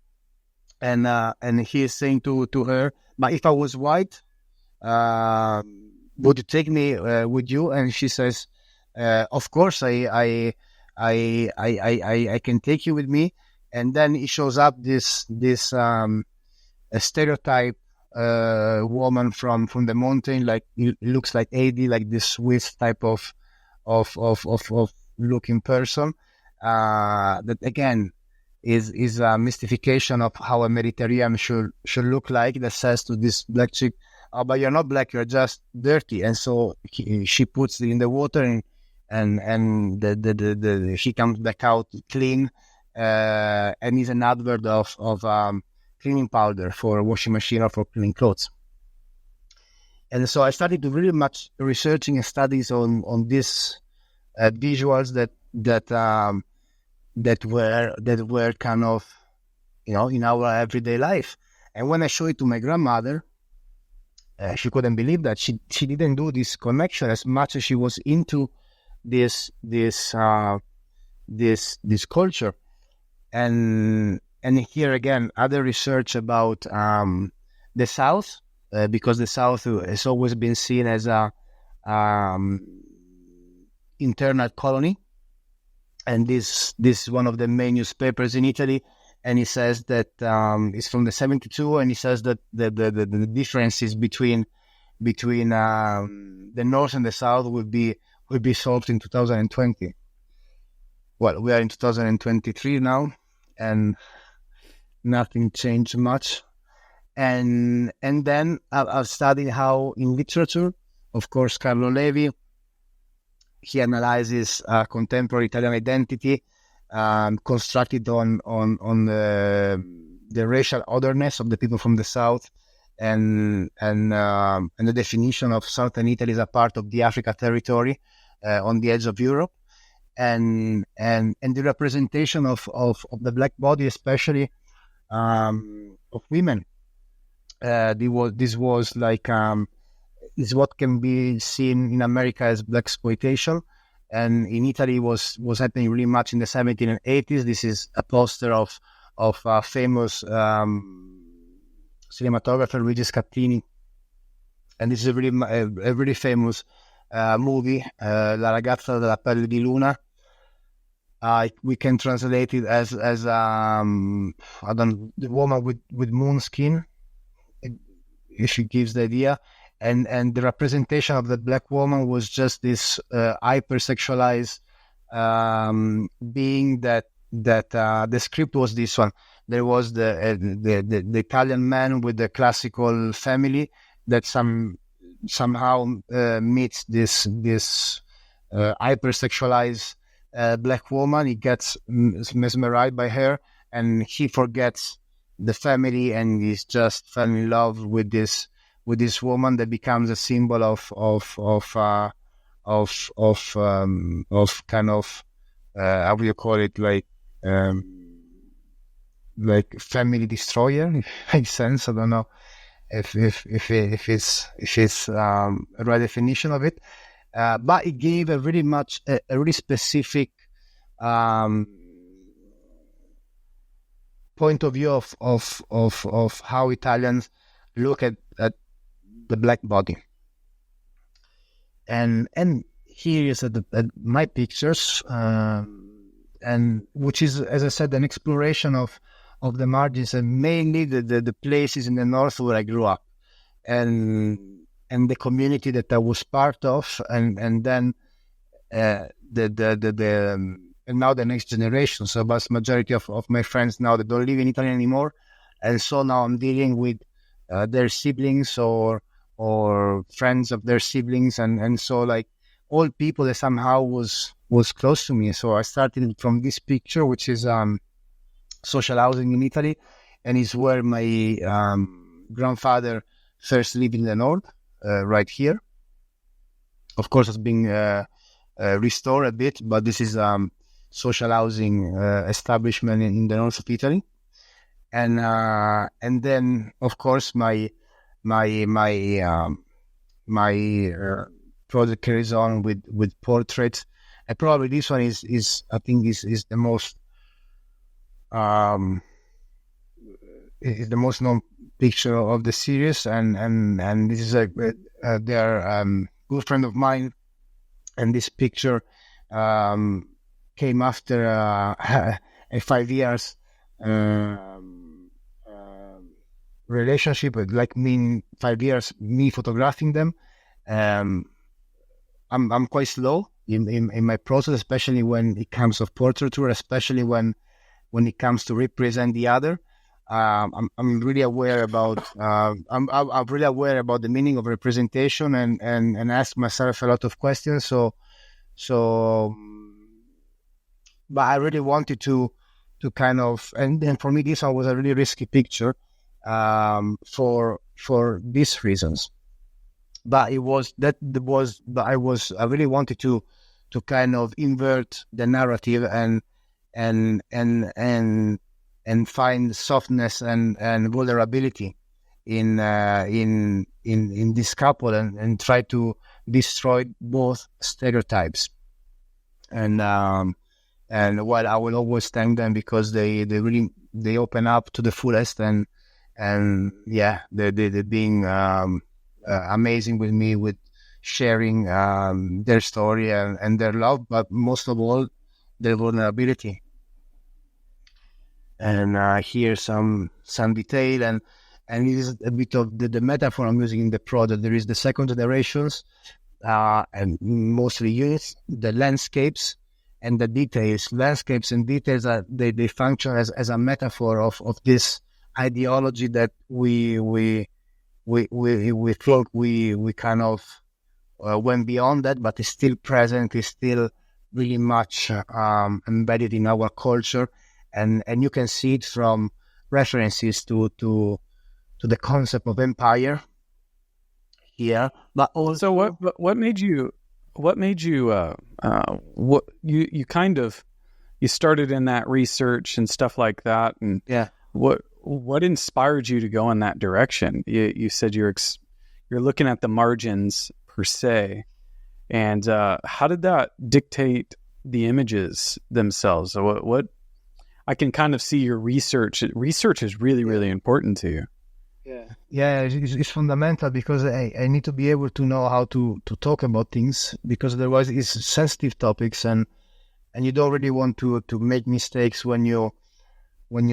and he is saying to her, but if I was white, would you take me with you? And she says, of course, I can take you with me. And then it shows up this a stereotype woman from the mountain, like it looks like Heidi, like this Swiss type of looking person. That again is a mystification of how a Mediterranean should look like. That says to this black chick, "Oh, but you're not black, you're just dirty." And so she puts it in the water, and she comes back out clean, and is an advert of cleaning powder for a washing machine or for cleaning clothes. And so I started to really much researching and studies on these visuals that were kind of, in our everyday life. And when I showed it to my grandmother, she couldn't believe that. She didn't do this connection as much as she was into this culture. And here again, other research about the South, because the South has always been seen as a internal colony, and this is one of the main newspapers in Italy, and he says that it's from the 72, and he says that the differences between the North and the South will be solved in 2020. Well, we are in 2023 now, and nothing changed much. And then I've studied how in literature, of course, Carlo Levi, he analyzes contemporary Italian identity, constructed on the racial otherness of the people from the South, and the definition of Southern Italy as a part of the Africa territory on the edge of Europe, and the representation of the black body, especially of women. This was like is what can be seen in America as blaxploitation, and in Italy was happening really much in the 70s and 80s. This is a poster of a famous cinematographer, Luigi Scattini, and this is a really famous movie, La ragazza della pelle di luna. We can translate it as the woman with moon skin, if she gives the idea. and the representation of the black woman was just this hypersexualized being that the script was this one. There was the Italian man with the classical family that somehow meets this hypersexualized black woman. He gets mesmerized by her, and he forgets the family, and he's just fell in love with this woman that becomes a symbol of kind of how do you call it, like family destroyer, if it makes sense. I don't know if it's a right definition of it, but it gave a really specific point of view of how Italians look at the black body. And here is at my pictures, and which is, as I said, an exploration of the margins, and mainly the places in the north where I grew up, and the community that I was part of, and then and now the next generation. So vast majority of my friends now, that don't live in Italy anymore, and so now I'm dealing with their siblings or friends of their siblings, and so like all people that somehow was close to me. So I started from this picture, which is social housing in Italy, and is where my grandfather first lived in the north, right here. Of course, it's being restored a bit, but this is social housing establishment in the north of Italy, and then of course my project carries on with portraits, and probably this one is I think is the most is the most known picture of the series, and this is they're good friend of mine, and this picture came after a 5 years relationship, like me 5 years me photographing them. I'm quite slow in my process, especially when it comes of portraiture, especially when it comes to represent the other. I'm really aware about I'm really aware about the meaning of representation, and ask myself a lot of questions. So but I really wanted to kind of, and for me this one was a really risky picture for these reasons. But I really wanted to kind of invert the narrative and find softness and vulnerability in this couple, and try to destroy both stereotypes. And while I will always thank them, because they really open up to the fullest, and they're being amazing with me, with sharing their story and their love, but most of all their vulnerability. And here some detail, and it is a bit of the metaphor I'm using in the project. There is the second generations, and mostly units, the landscapes and the details. Landscapes and details they function as a metaphor of this ideology that we think we kind of went beyond that, but is still present, is still really much embedded in our culture, and you can see it from references to the concept of empire here. But also, what made you you started in that research and stuff like that, and what inspired you to go in that direction? You said you're looking at the margins per se, and how did that dictate the images themselves? So what I can kind of see your research. Research is really, really important to you. Yeah, it's fundamental, because I need to be able to know how to talk about things, because otherwise it's sensitive topics, and you don't really want to make mistakes when you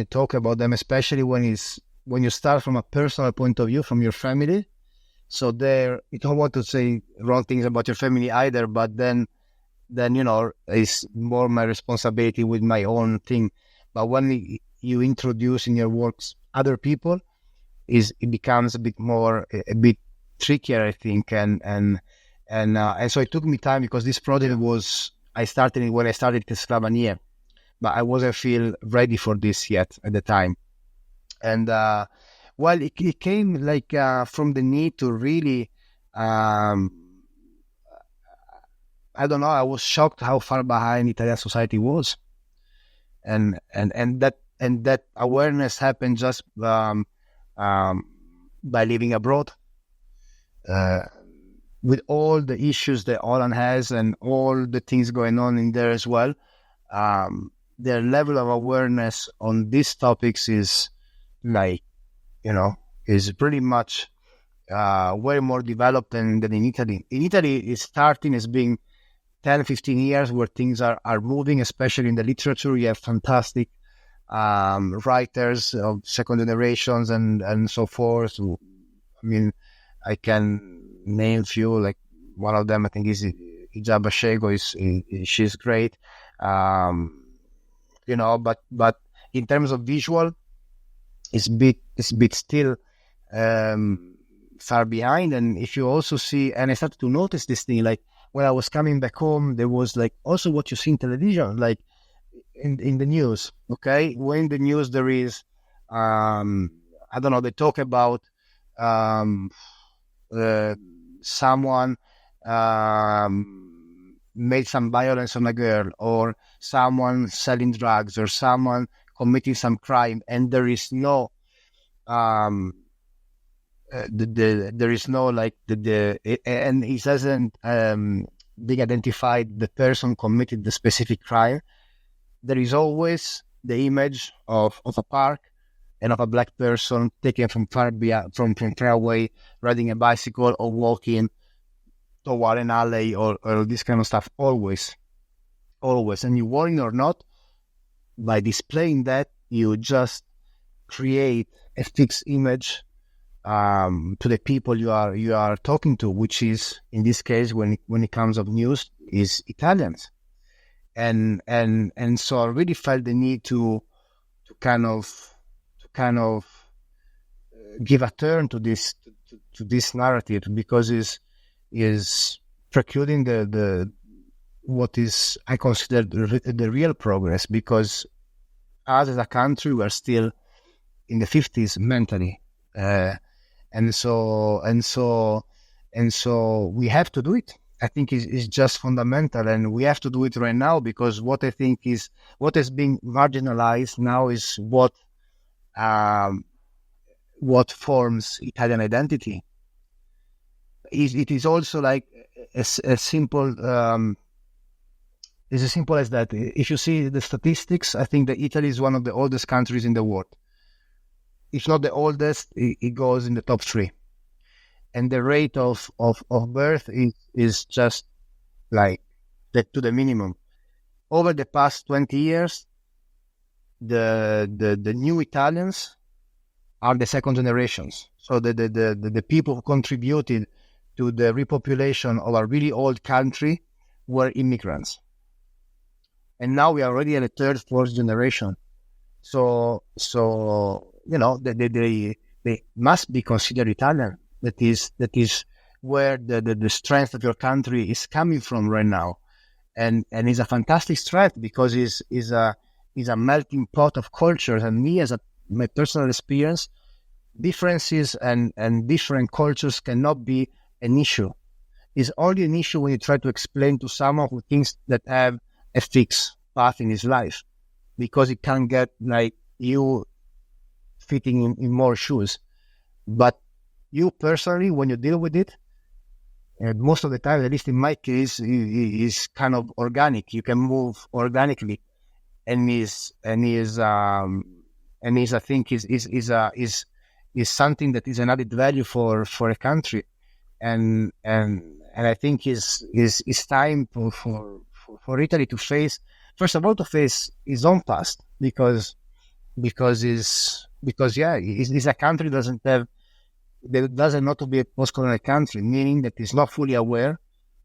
talk about them, especially when you start from a personal point of view, from your family, So there, you don't want to say wrong things about your family either, but then it's more my responsibility with my own thing. But when you introduce in your works other people, it becomes a bit trickier, I think, and so it took me time, because this project I started when I started Sclavanie, but I wasn't feel ready for this yet at the time. And it came from the need to really, I don't know, I was shocked how far behind Italian society was, and that awareness happened just by living abroad, with all the issues that Holland has and all the things going on in there as well. Their level of awareness on these topics is is pretty much way more developed than in Italy. In Italy, it's starting as being 10, 15 years where things are moving, especially in the literature. You have fantastic writers of second generations and so forth. I mean, I can name few, like one of them I think is Ijaba Shego. She's great. But in terms of visual, it's a bit still far behind. And if you also see, and I started to notice this thing, like when I was coming back home, there was like also what you see in television, like in the news. Okay, when the news there is, I don't know, they talk about someone made some violence on a girl, or someone selling drugs, or someone committing some crime, and there is no there is no and it hasn't been identified the person committed the specific crime. There is always the image of a park and of a black person taken from far away, riding a bicycle or walking toward an alley or this kind of stuff. Always. And you want it or not, by displaying that, you just create a fixed image to the people you are talking to, which is, in this case, when it comes of news, is Italians. And so I really felt the need to kind of give a turn to this narrative, because is precluding the what is I consider the real progress, because us as a country, we are still in the 50s mentally, and so we have to do it. I think is just fundamental, and we have to do it right now, because what I think is what is being marginalized now is what forms Italian identity. It is also like as simple. It's as simple as that. If you see the statistics, I think that Italy is one of the oldest countries in the world. If not the oldest, it goes in the top 3. And the rate of birth is just like to the minimum. Over the past 20 years, the new Italians are the second generations. So the people who contributed to the repopulation of a really old country were immigrants. And now we are already at the third, fourth generation. So they must be considered Italian. That is where the strength of your country is coming from right now, and it's a fantastic strength, because is a melting pot of cultures. And me, as my personal experience, differences and different cultures cannot be an issue. It's only an issue when you try to explain to someone who thinks that have a fixed path in his life, because it can get like you fitting in more shoes. But you personally, when you deal with it, most of the time, at least in my case, is kind of organic. You can move organically, and is I think is something that is an added value for a country, and I think is time for Italy to face, first of all, his own past, because it's a country that doesn't have that doesn't not to be a post-colonial country, meaning that it's not fully aware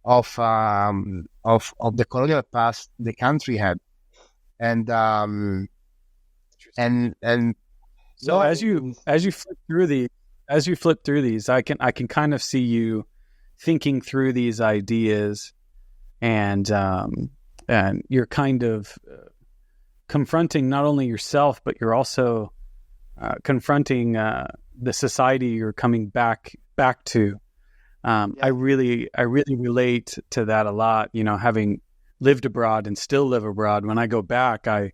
of the colonial past the country had, and so as you flip through these, I can kind of see you thinking through these ideas, and you're kind of confronting not only yourself, but you're also confronting the society you're coming back to. I really relate to that a lot. Having lived abroad and still live abroad, when I go back, I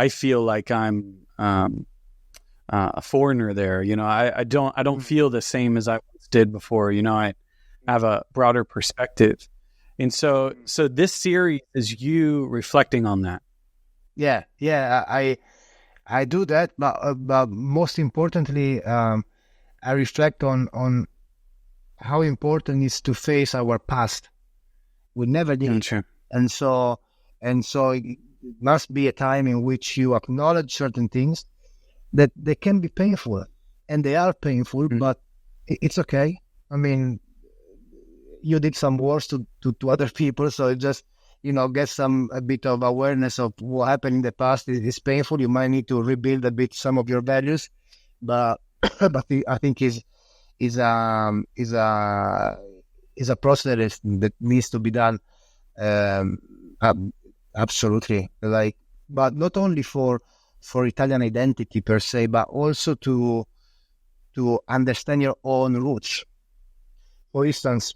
feel like I'm a foreigner there. I don't feel the same as I did before. I have a broader perspective, and so this series is you reflecting on that. Yeah, I do that, but most importantly, I reflect on how important it is to face our past. We never did, and so it must be a time in which you acknowledge certain things that they can be painful, and they are painful, but it's okay. I mean, you did some wars to other people, so it just get a bit of awareness of what happened in the past. It's painful. You might need to rebuild a bit some of your values, but I think is a process that needs to be done. Absolutely, but not only for Italian identity per se, but also to understand your own roots. For instance,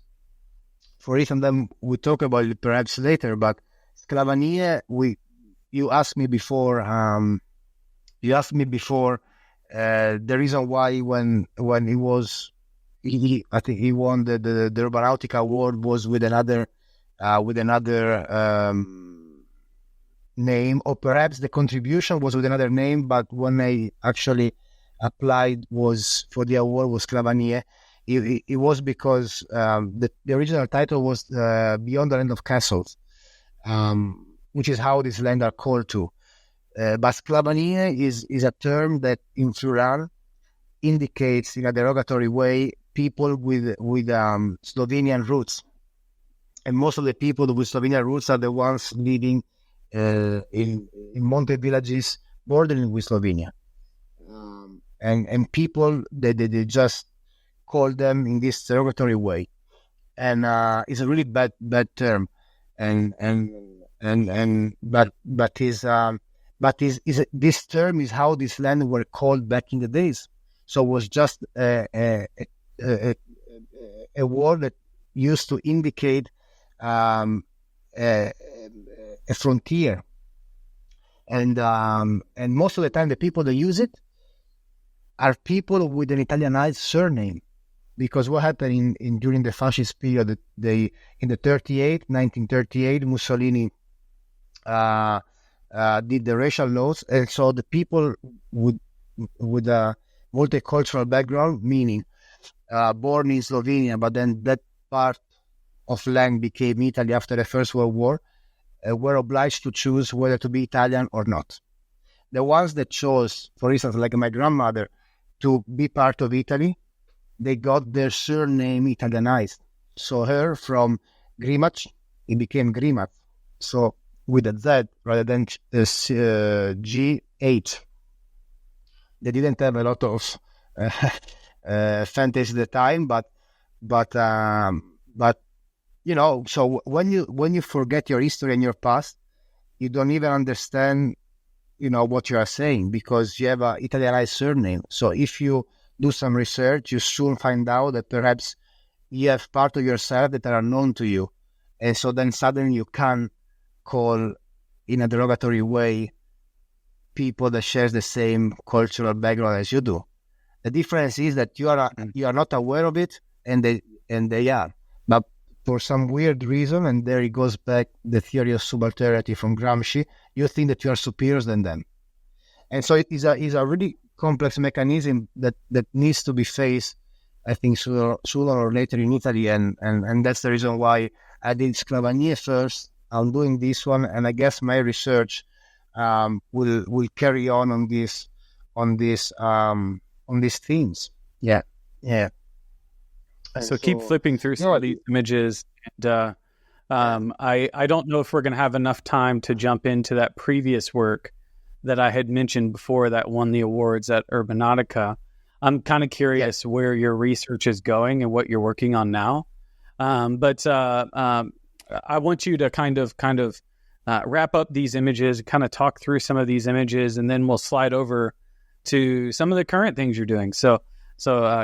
then we talk about it perhaps later, but Sclavanie, you asked me before the reason why when I think he won the Urbanaut award was with another name, or perhaps the contribution was with another name, but when I actually applied for the award was Sclavanie. It was because the original title was Beyond the Land of Castles, which is how this land are called to. But Sclavanie is a term that in plural indicates in a derogatory way people with Slovenian roots. And most of the people with Slovenian roots are the ones living in mountain villages bordering with Slovenia. And people, they just call them in this derogatory way, and it's a really bad term, but this term is how this land were called back in the days. So it was just a word that used to indicate a frontier, and most of the time the people that use it are people with an Italianized surname. Because what happened during the fascist period, in 1938, Mussolini did the racial laws, and so the people with a multicultural background, meaning born in Slovenia, but then that part of land became Italy after the First World War, were obliged to choose whether to be Italian or not. The ones that chose, for instance, like my grandmother, to be part of Italy, they got their surname Italianized. So her from Grimac, it became Grimac. So with a Z rather than G8. They didn't have a lot of fantasy at the time, but so when you forget your history and your past, you don't even understand what you are saying, because you have an Italianized surname. So if you do some research, you soon find out that perhaps you have part of yourself that are unknown to you, and so then suddenly you can call in a derogatory way people that share the same cultural background as you do. The difference is that you are not aware of it, and they are. But for some weird reason, and there it goes back the theory of subalternity from Gramsci, you think that you are superior than them, and so it is a really complex mechanism that needs to be faced, I think, sooner or later in Italy, and that's the reason why I did Sclavanie first. I'm doing this one, and I guess my research will carry on these themes. Yeah. Yeah. And So keep flipping through some of these images. And I don't know if we're going to have enough time to jump into that previous work that I had mentioned before that won the awards at Urbanaut. I'm kind of curious where your research is going and what you're working on now. But I want you to kind of wrap up these images, kind of talk through some of these images, and then we'll slide over to some of the current things you're doing. So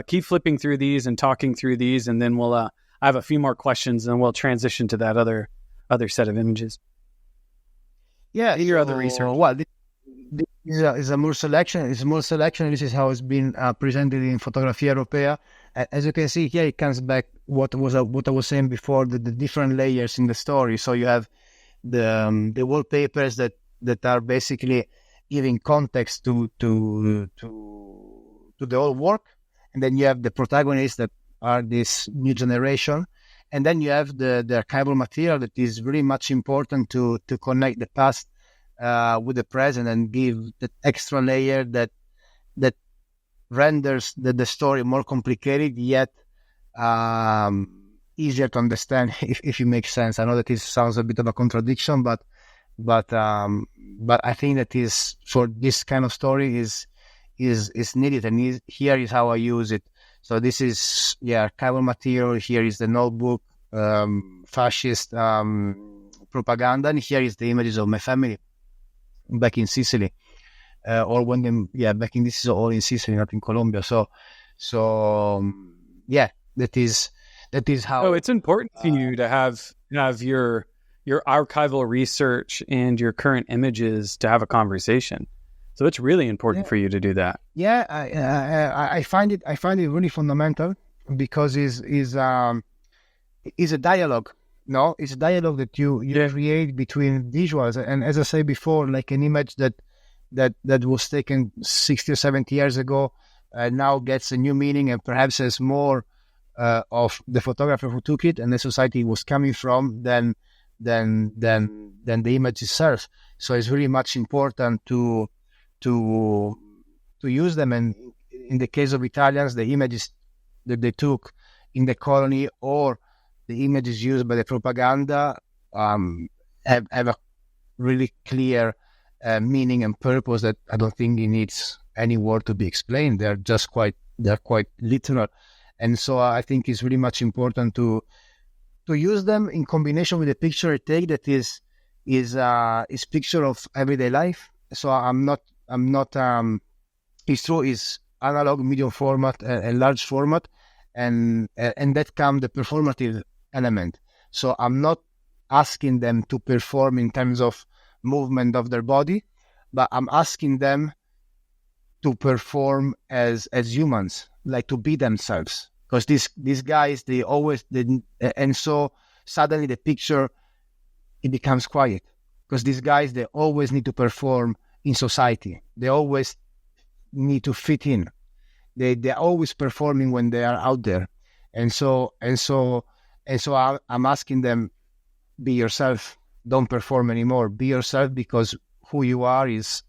keep flipping through these and talking through these, and then we'll I have a few more questions, and we'll transition to that other set of images. Yeah, your other research. Well, this is a more selection. It's more selection. This is how it's been presented in Fotografia Europea. As you can see here, it comes back what I was saying before, the different layers in the story. So you have the wallpapers that are basically giving context to the whole work, and then you have the protagonists that are this new generation, and then you have the archival material that is very much important to connect the past with the present and give that extra layer that renders the story more complicated yet easier to understand, if it makes sense. I know that it sounds a bit of a contradiction, but I think that is, for this kind of story, is needed, and here is how I use it. So this is archival material. Here is the notebook, fascist propaganda, and here is the images of my family back in Sicily, or when back in, this is all in Sicily, not in Colombia. So that is how. Oh, it's important to you to have your archival research and your current images to have a conversation. So it's really important for you to do that. Yeah, I find it really fundamental, because is a dialogue. No, it's a dialogue that you create between visuals, and as I said before, like an image that was taken 60 or 70 years ago now gets a new meaning, and perhaps has more of the photographer who took it and the society it was coming from than the image itself. So it's really much important to use them. And in the case of Italians, the images that they took in the colony, or the images used by the propaganda, have a really clear meaning and purpose that I don't think it needs any word to be explained. They're quite literal, and so I think it's really much important to use them in combination with the picture I take that is picture of everyday life. So I'm not it's true, is analog, medium format, and large format, and that comes the performative element. So I'm not asking them to perform in terms of movement of their body, but I'm asking them to perform as humans, like to be themselves. Because these guys, and so suddenly the picture, it becomes quiet. Because these guys, they always need to perform in society. They always need to fit in. They're always performing when they are out there. And so I'm asking them, be yourself. Don't perform anymore. Be yourself, because who you are is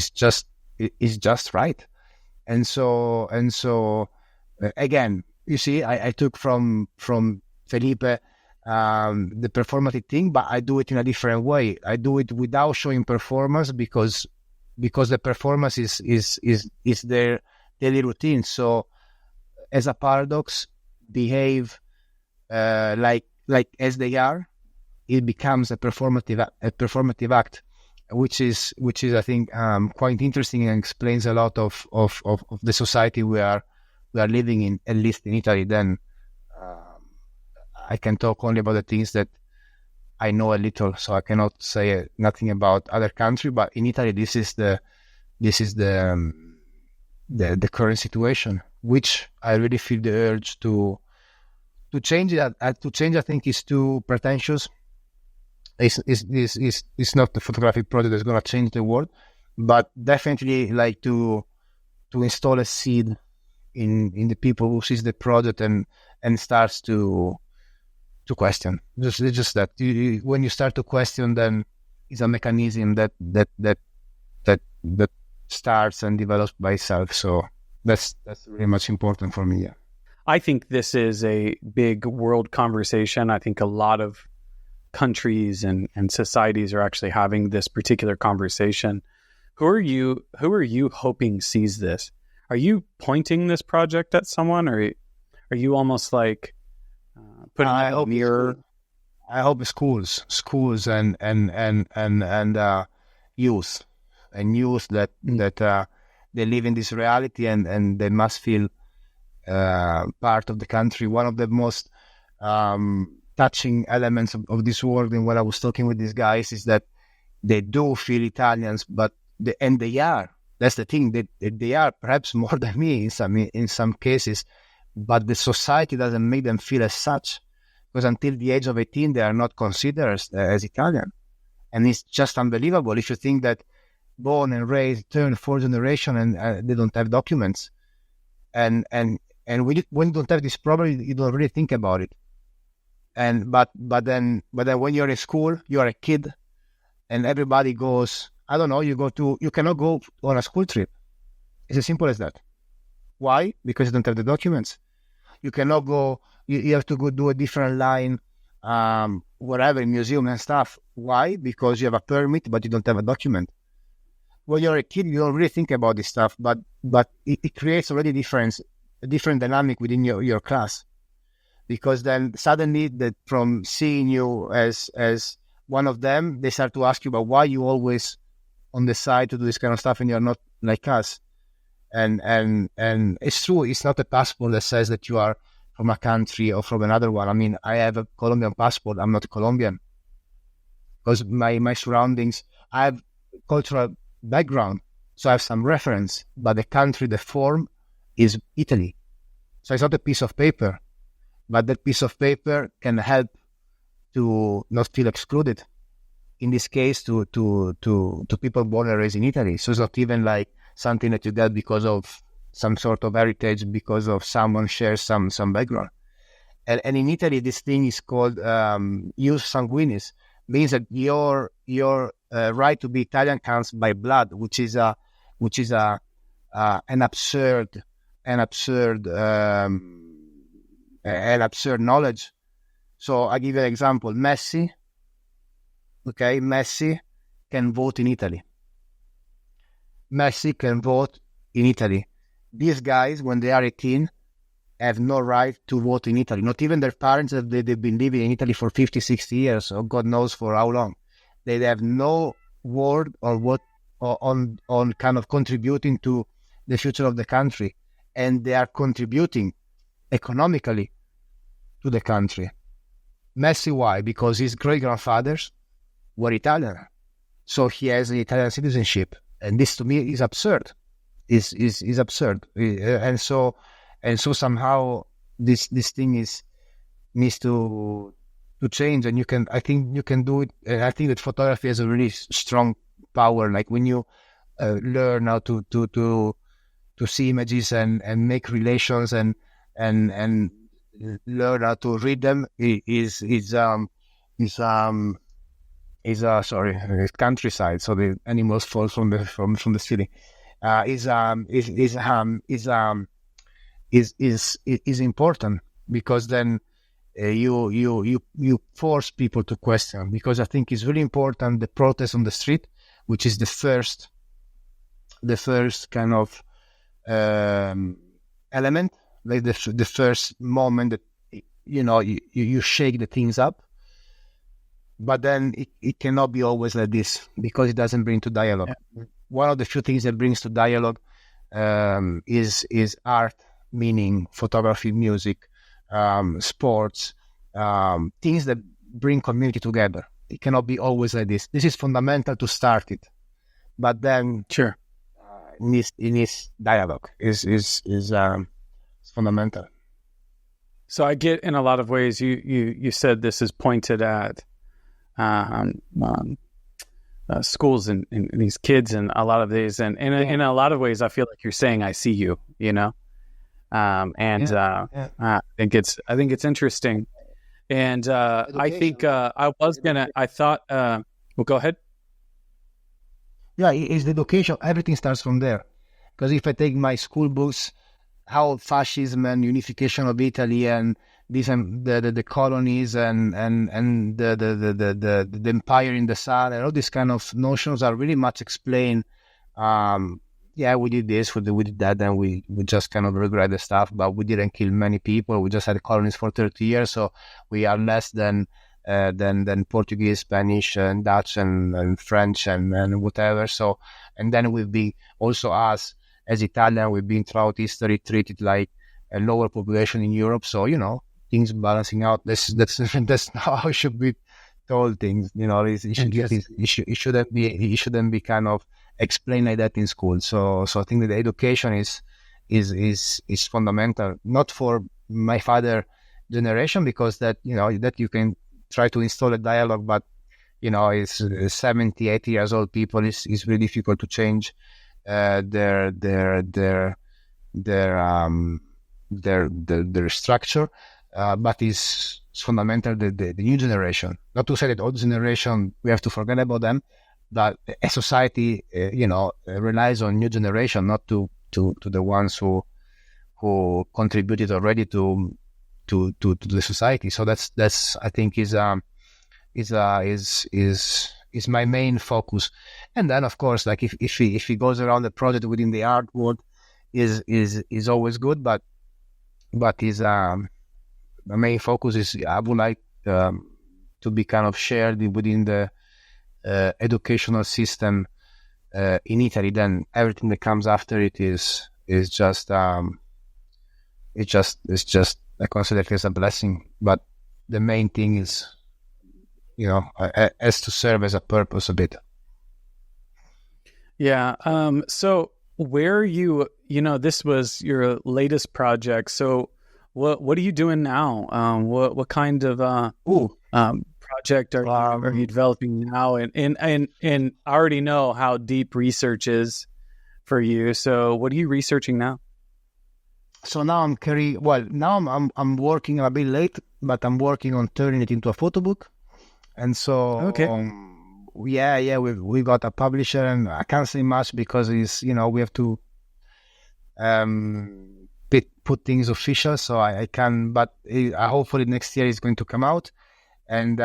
just right. And so again, you see, I took from Felipe the performative thing, but I do it in a different way. I do it without showing performance, because the performance is their daily routine. So as a paradox, behave like as they are. It becomes a performative act, which is I think quite interesting, and explains a lot of the society we are living in, at least in Italy. Then I can talk only about the things that I know a little, so I cannot say nothing about other country. But in Italy, this is the current situation, which I really feel the urge to change it. To change, I think, is too pretentious. It's not the photographic project that's going to change the world, but definitely like to install a seed in the people who sees the project and starts to question. Just that when you start to question, then it's a mechanism that starts and develops by itself. So That's really much important for me. Yeah. I think this is a big world conversation. I think a lot of countries and societies are actually having this particular conversation. Who are you hoping sees this? Are you pointing this project at someone, or are you almost like putting a mirror? I hope schools and youth that they live in this reality and they must feel part of the country. One of the most touching elements of this world, and when I was talking with these guys, is that they do feel Italians, but they are. That's the thing. They are perhaps more than me in some cases, but the society doesn't make them feel as such, because until the age of 18 they are not considered as Italian, and it's just unbelievable if you think that born and raised, third, fourth generation, and they don't have documents, and when you don't have this problem, you don't really think about it. And but then when you're in school, you're a kid, and everybody goes. I don't know. You cannot go on a school trip. It's as simple as that. Why? Because you don't have the documents. You cannot go. You have to go do a different line, wherever, in museum and stuff. Why? Because you have a permit, but you don't have a document. When you're a kid, you don't really think about this stuff, but it creates already a different dynamic within your class, because then suddenly that from seeing you as one of them, they start to ask you about why you always on the side to do this kind of stuff and you're not like us. And it's true, it's not a passport that says that you are from a country or from another one. I mean, I have a Colombian passport. I'm not Colombian because my surroundings, I have cultural background, so I have some reference, but the country, the form is Italy. So it's not a piece of paper, but that piece of paper can help to not feel excluded. In this case, to people born and raised in Italy. So it's not even like something that you get because of some sort of heritage, because of someone shares some background. And in Italy, this thing is called ius sanguinis, means that your right to be Italian counts by blood, which is an absurd knowledge. So I give you an example. Messi can vote in Italy. Messi can vote in Italy. These guys, when they are 18, have no right to vote in Italy. Not even their parents, they've been living in Italy for 50, 60 years, or God knows for how long. They have no word on kind of contributing to the future of the country. And they are contributing economically to the country. Messi, why? Because his great-grandfathers were Italian. So he has an Italian citizenship. And this to me is absurd. Is absurd. And so somehow this thing needs to change, and I think you can do it. And I think that photography has a really strong power. Like when you learn how to see images and make relations and learn how to read them is countryside. So the animals fall from the ceiling. Is important, because then you force people to question, because I think it's really important, the protest on the street, which is the first kind of element, like the first moment that you shake the things up. But then it cannot be always like this, because it doesn't bring to dialogue. Yeah. One of the few things that brings to dialogue is art, meaning photography, music, sports, things that bring community together. It cannot be always like this. This is fundamental to start it, but then sure, it needs dialogue. Is fundamental. So I get, in a lot of ways, you said this is pointed at schools and these kids and a lot of these, and in a lot of ways I feel like you're saying I see you, I think it's interesting, and I think well, go ahead. Yeah, it's the education. Everything starts from there, Because if I take my school books, how fascism and unification of Italy and these the colonies and the empire in the sun and all these kind of notions are really much explained. We did this, we did that, and we just kind of regret the stuff, but we didn't kill many people. We just had colonies for 30 years, so we are less than Portuguese, Spanish, and Dutch, and French, and whatever. So, and then we've been also as Italian, we've been throughout history treated like a lower population in Europe. So things balancing out. That's not how it should be told. Things it shouldn't be kind of explained like that in school. So I think that the education is fundamental, not for my father generation, because that that you can try to install a dialogue, but it's 70, 80 years old people. It's really difficult to change their structure. But it's fundamental the new generation. Not to say that old generation we have to forget about them, but a society relies on new generation, not to the ones who contributed already to the society. So that's I think is my main focus. And then of course, like if he goes around the project within the art world is always good, but is the main focus is I would like to be kind of shared within the educational system in Italy. Then everything that comes after it is just I consider it as a blessing. But the main thing is has to serve as a purpose a bit. Yeah. So where this was your latest project. So what are you doing now? What kind of project are you developing now? And I already know how deep research is for you. So what are you researching now? So now I'm working a bit late, but I'm working on turning it into a photo book. And so okay. We got a publisher, and I can't say much because it's we have to put things official, so I can, but hopefully next year it's going to come out, and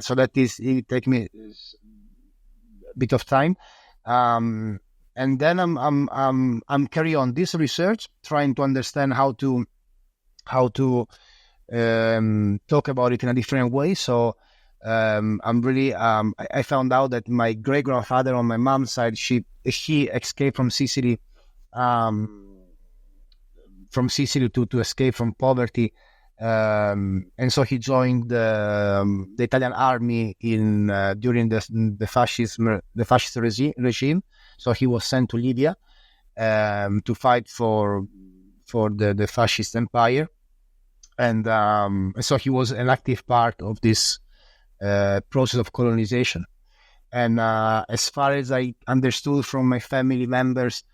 so that it take me a bit of time, and then I'm carry on this research, trying to understand how to talk about it in a different way. So I'm really I found out that my great grandfather on my mom's side, he escaped from Sicily. From Sicily to escape from poverty, and so he joined the Italian army during the fascist regime. So he was sent to Libya to fight for the fascist empire, and so he was an active part of this process of colonization. And as far as I understood from my family members,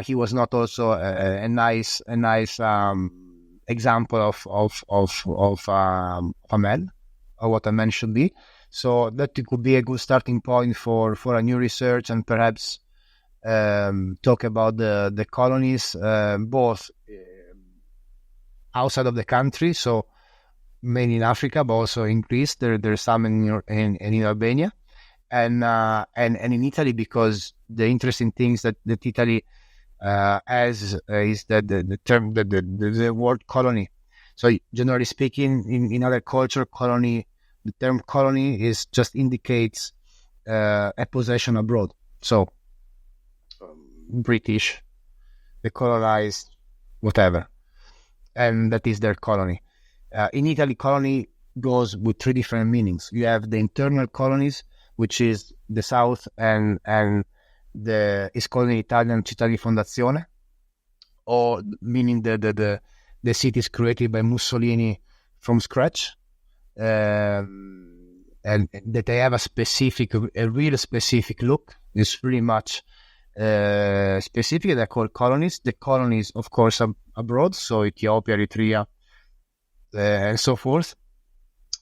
he was not also a nice example of a man, or what a man should be. So that could be a good starting point for a new research, and perhaps talk about the colonies, both outside of the country, so mainly in Africa, but also in Greece. There's some in Albania, and in Italy, because the interesting things that Italy has is that the term the word colony. So generally speaking, in other culture, colony, the term colony is just indicates a possession abroad. So British, the colonized, whatever, and that is their colony. In Italy, colony goes with three different meanings. You have the internal colonies, which is the south, and is called in Italian città di fondazione, or meaning the cities created by Mussolini from scratch, and that they have a real specific look. It's really much specific. They're called colonies. The colonies, of course, are abroad, so Ethiopia, Eritrea, and so forth,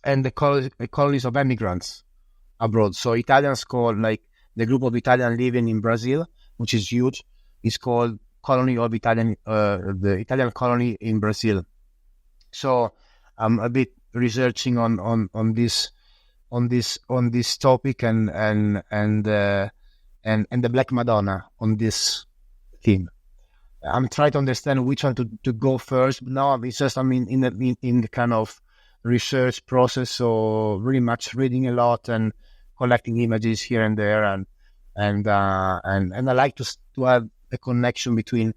and the colonies of immigrants abroad. So Italians call, like, the group of Italians living in Brazil, which is huge, is called Colony of Italian, the Italian colony in Brazil. So I'm a bit researching on this topic and the Black Madonna on this theme. I'm trying to understand which one to go first. Now it's just I'm in the kind of research process, so really much reading a lot and collecting images here and there, and I like to have a connection between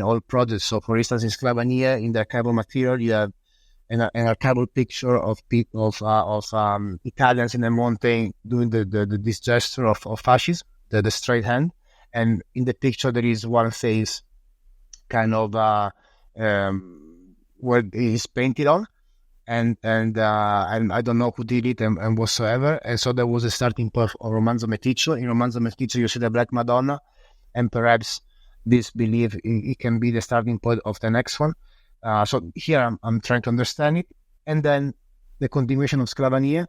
all projects. So, for instance, in Sclavanie, in the archival material, you have an archival picture of Italians in the mountain doing this gesture of fascism, the straight hand, and in the picture there is one face, kind of where it is painted on, and I don't know who did it and whatsoever. And so there was a starting point of Romanzo Meticcio. In Romanzo Meticcio, you see the Black Madonna, and perhaps this belief it can be the starting point of the next one. So here I'm trying to understand it, and then the continuation of Sclavanie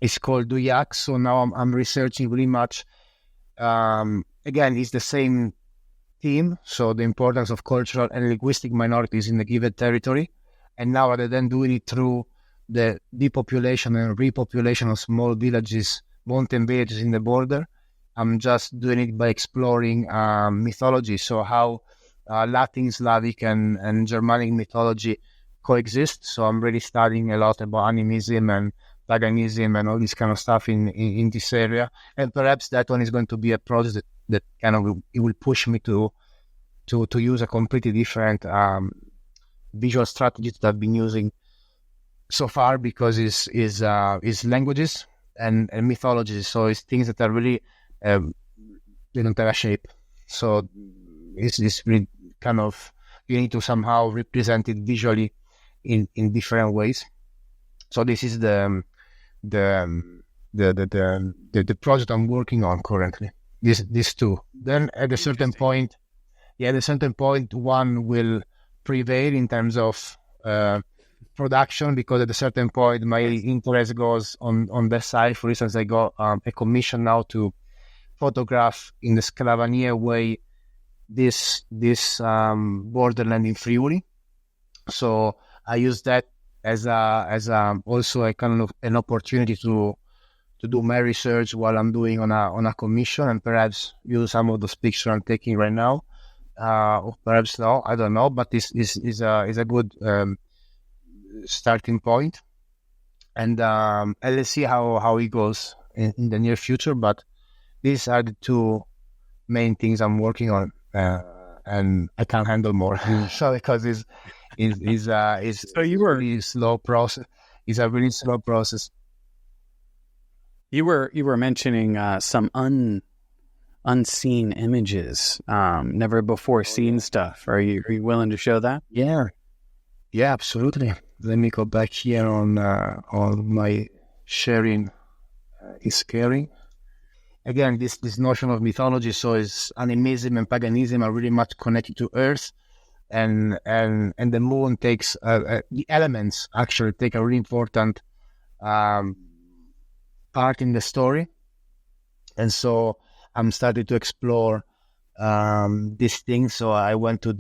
is called Dujak. So now I'm researching really much. Again, it's the same theme, so the importance of cultural and linguistic minorities in the given territory. And now, rather than doing it through the depopulation and repopulation of small villages, mountain villages in the border, I'm just doing it by exploring mythology. So how Latin, Slavic, and Germanic mythology coexist. So I'm really studying a lot about animism and paganism and all this kind of stuff in this area. And perhaps that one is going to be a project that kind of it will push me to use a completely different visual strategy that I've been using so far, because it's languages and mythologies. So it's things that are really they don't have a shape. So it's really kind of, you need to somehow represent it visually in different ways. So this is the project I'm working on currently. These two. Then at a certain point, one will prevail in terms of production, because at a certain point my interest goes on that side. For instance, I got a commission now to photograph in the Sclavanie way this borderland in Friuli. So I use that as also a kind of an opportunity to do my research while I'm doing on a commission, and perhaps use some of those pictures I'm taking right now. Or perhaps no, I don't know, but this is a good starting point, and let's see how it goes in the near future. But these are the two main things I'm working on, and I can't handle more. So because it's so you were really slow process. It's a really slow process. You were mentioning some unseen images, never before seen stuff. Are you willing to show that? Yeah, absolutely. Let me go back here on my sharing is caring. Again, this notion of mythology, so is animism and paganism are really much connected to Earth, and the moon takes the elements actually take a really important part in the story. And so I'm starting to explore these things. So I went to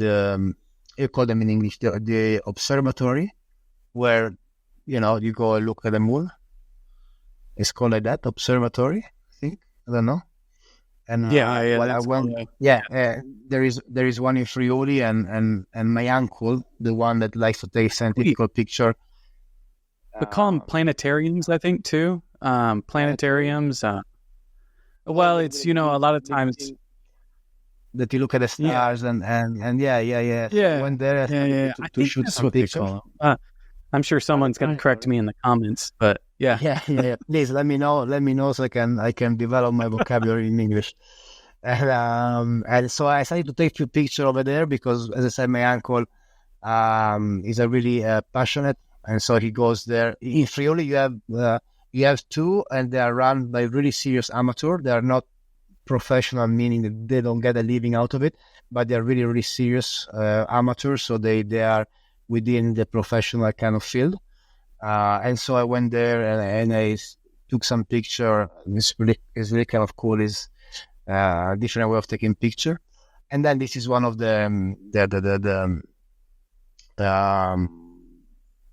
you call them in English the observatory, where you go and look at the moon. It's called like that, observatory, I think. I don't know. And I went. There is one in Friuli, and my uncle, the one that likes to take scientific picture. We call them planetariums, I think, too. Planetariums. Well, it's a lot of times that you look at the stars and yeah. Went there to shoot some pictures. I'm sure someone's going to correct me in the comments, but yeah. Please let me know so I can develop my vocabulary in English. And so I decided to take a few pictures over there because, as I said, my uncle is a really passionate, and so he goes there. In Friuli, you have two, and they are run by really serious amateur. They are not professional, meaning that they don't get a living out of it, but they are really, really serious amateurs. So they are within the professional kind of field. And so I went there and I took some picture. It's really kind of cool. It's a different way of taking picture. And then this is one of the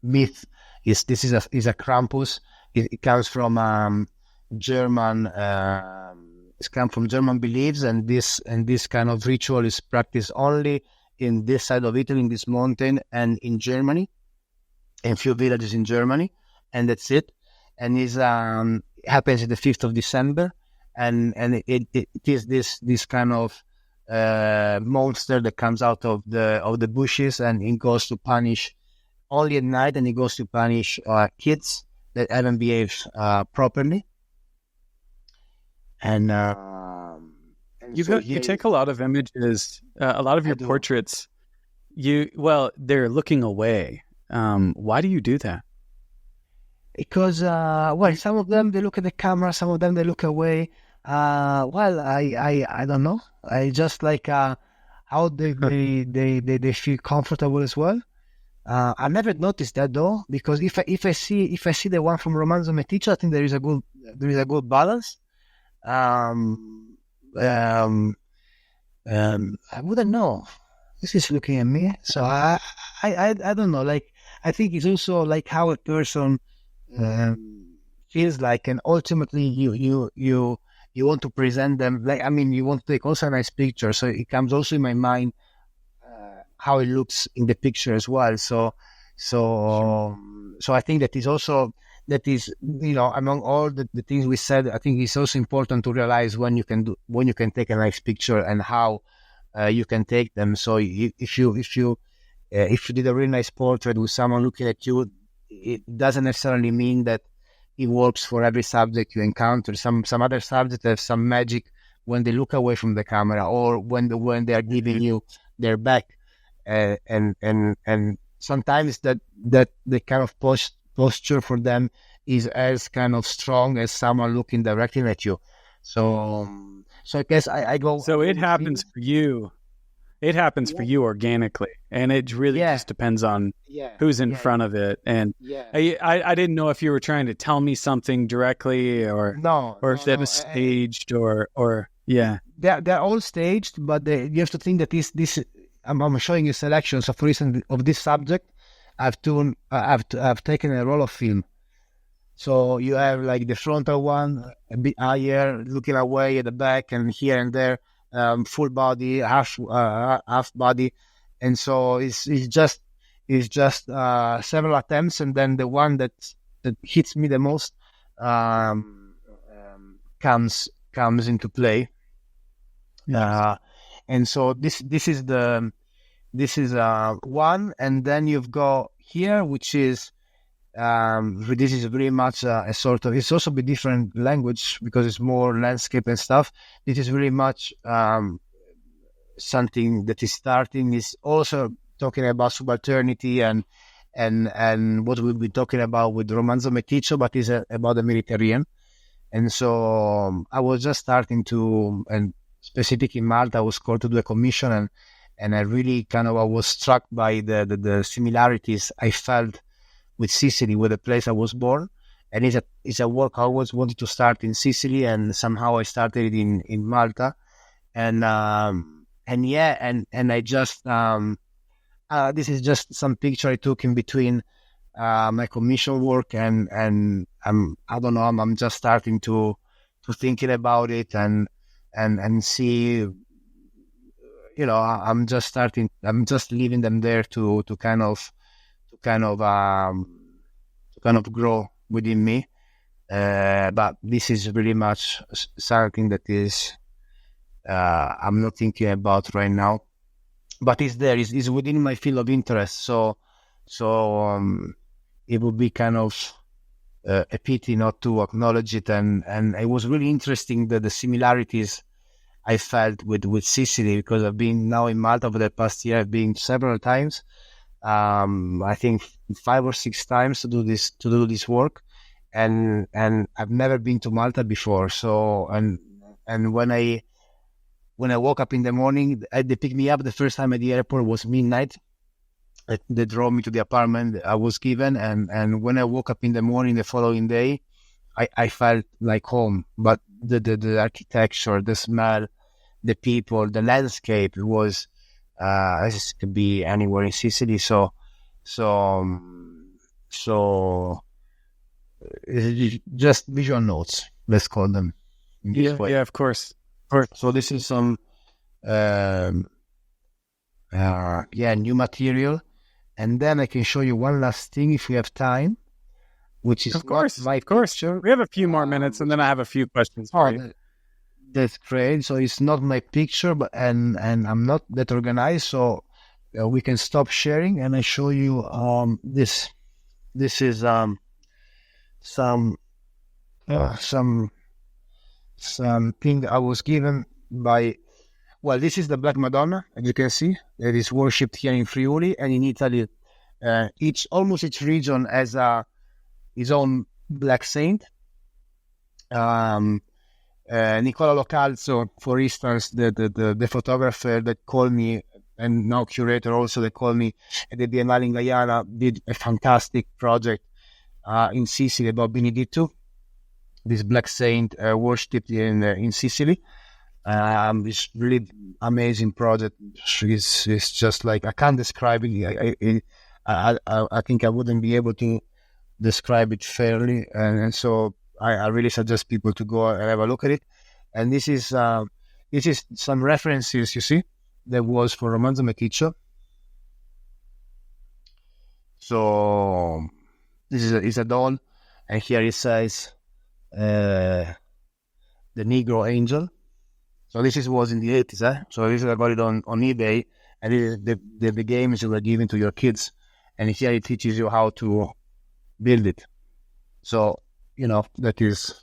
myth is this is a Krampus. It comes from German. It's come from German beliefs, and this kind of ritual is practiced only in this side of Italy, in this mountain, and in Germany, in few villages in Germany, and that's it. And it happens on the 5th of December, and it is this kind of monster that comes out of the bushes, and it goes to punish only at night, and it goes to punish kids that haven't behaved properly. And you take a lot of images, a lot of your portraits. They're looking away. Why do you do that? Because some of them they look at the camera, some of them they look away. I don't know. I just like how they feel comfortable as well. I never noticed that though, because if I see the one from Romanzo Meticcio, I think there is a good balance. I wouldn't know. This is looking at me, so I don't know. Like, I think it's also like how a person feels like, and ultimately you want to present them. Like, I mean, you want to take also a nice picture, so it comes also in my mind how it looks in the picture as well. So I think that is also. That is, among all the things we said, I think it's also important to realize when you can take a nice picture and how you can take them. So if you did a really nice portrait with someone looking at you, it doesn't necessarily mean that it works for every subject you encounter. Some other subjects have some magic when they look away from the camera, or when they are giving you their back, and sometimes that the kind of posture for them is as kind of strong as someone looking directly at you. So I guess I go. So it happens for you. It happens for you organically, and it really just depends on who's in front of it. And I didn't know if you were trying to tell me something directly, or if that was staged, or They're all staged, but you have to think that this. I'm showing you selections. So, for instance, of this subject, I've taken a roll of film. So you have like the frontal one a bit higher, looking away at the back, and here and there, full body, half body, and so it's just several attempts, and then the one that hits me the most comes into play. And so this is one, and then you've got here, which is this is very much a sort of, it's also a different language because it's more landscape and stuff. This is very much something that is starting, is also talking about subalternity and what we'll be talking about with Romanzo Meticcio, but is about the Mediterranean. And so I was just starting to, and specifically in Malta, I was called to do a commission, and I really I was struck by the similarities I felt with Sicily, with the place I was born. And it's a work I always wanted to start in Sicily, and somehow I started it in Malta. And I just this is just some picture I took in between my commission work, and I don't know, I'm just starting to thinking about it and see, I'm just leaving them there to kind of grow within me. But this is really much something that is I'm not thinking about right now, but it's there. It's within my field of interest. So it would be kind of a pity not to acknowledge it. And it was really interesting that the similarities I felt with Sicily, because I've been now in Malta for the past year. I've been several times. I think 5 or 6 times to do this work, and I've never been to Malta before. So and when I woke up in the morning, they picked me up. The first time at the airport was midnight. They drove me to the apartment I was given, and when I woke up in the morning the following day, I felt like home. But the architecture, the smell, the people, the landscape. It was this could be anywhere in Sicily. So it's just visual notes. Let's call them. Yeah, of course. So this is some new material, and then I can show you one last thing if we have time, which is of course. Picture. We have a few more minutes, and then I have a few questions for you. That's great. So it's not my picture, but and I'm not that organized, so we can stop sharing, and I show you this. This is some thing that I was given by. Well, this is the Black Madonna, as you can see. It is worshipped here in Friuli and in Italy. Almost each region has his own black saint. Nicola Localzo, for instance, the photographer that called me, and now curator also, that called me at the Biennale in Guyana, did a fantastic project in Sicily about Benedetto, this black saint worshipped in Sicily. This really amazing project. It's just like, I can't describe it. I think I wouldn't be able to describe it fairly, and so I really suggest people to go and have a look at it. And this is some references, you see, that was for Romanzo Meticcio. So this is a doll, and here it says the Negro Angel. So this was in the 80s, So this I got it on eBay, and this is the games you were giving to your kids, and here it teaches you how to build it. So that is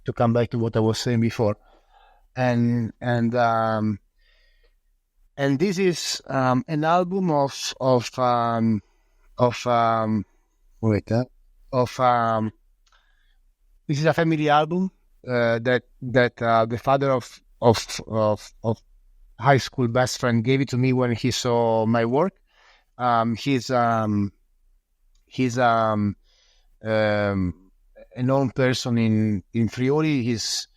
to come back to what I was saying before, and this is an album of this is a family album that the father of high school best friend gave it to me when he saw my work. He's a known person in Friuli. His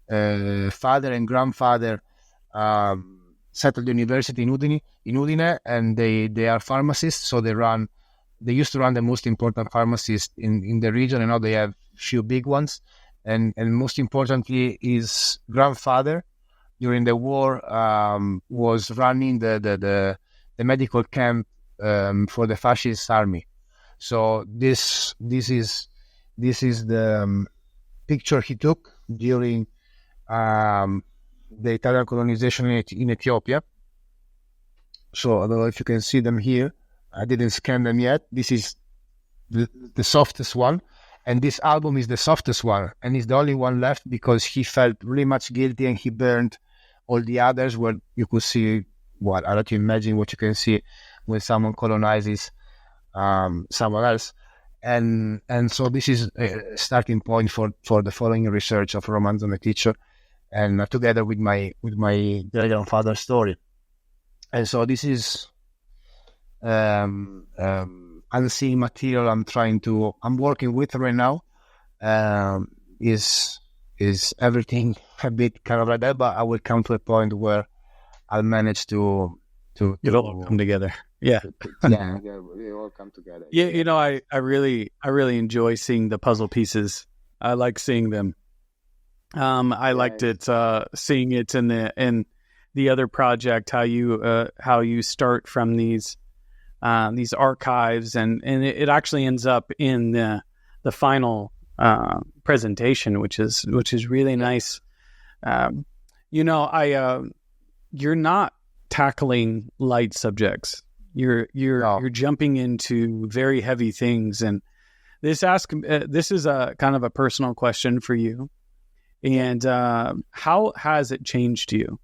father and grandfather settled the university in Udine, and they are pharmacists. So they used to run the most important pharmacies in the region, and now they have few big ones. And most importantly, his grandfather during the war was running the medical camp for the fascist army. So this is the picture he took during the Italian colonization in Ethiopia. So I don't know if you can see them here. I didn't scan them yet. This is the softest one, and this album is the softest one, and it's the only one left because he felt really much guilty, and he burned all the others where you could see I let you imagine what you can see when someone colonizes someone else. And so this is a starting point for the following research of Romanzo Meticcio, and together with my grandfather's story. And so this is unseen material I'm working with right now. Is everything a bit kind of like that, but I will come to a point where I'll manage to it'll all come together. Yeah. Yeah, they all come together. Yeah, I really enjoy seeing the puzzle pieces. I like seeing them. I liked it seeing it in the other project, how you start from these archives, and it actually ends up in the final presentation, which is really nice. You're not tackling light subjects. You're jumping into very heavy things, and this is a kind of a personal question for you. And how has it changed you?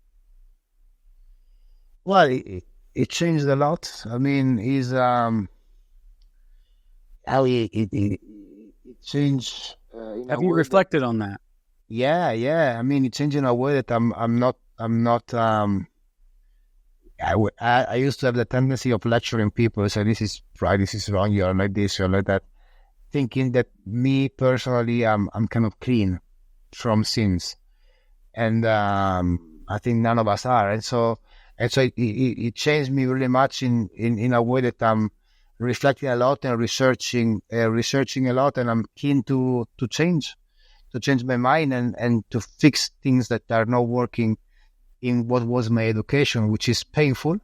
Well, it changed a lot. I mean, how it changed. Have you reflected on that? Yeah. I mean, it changed in a way that I'm not. I used to have the tendency of lecturing people, say this is right, this is wrong, you're like this, you're like that, thinking that me personally, I'm kind of clean from sins, and I I think none of us are. And so it changed me really much in a way that I'm reflecting a lot and researching a lot, and I'm keen to change my mind and to fix things that are not working in what was my education, which is painful.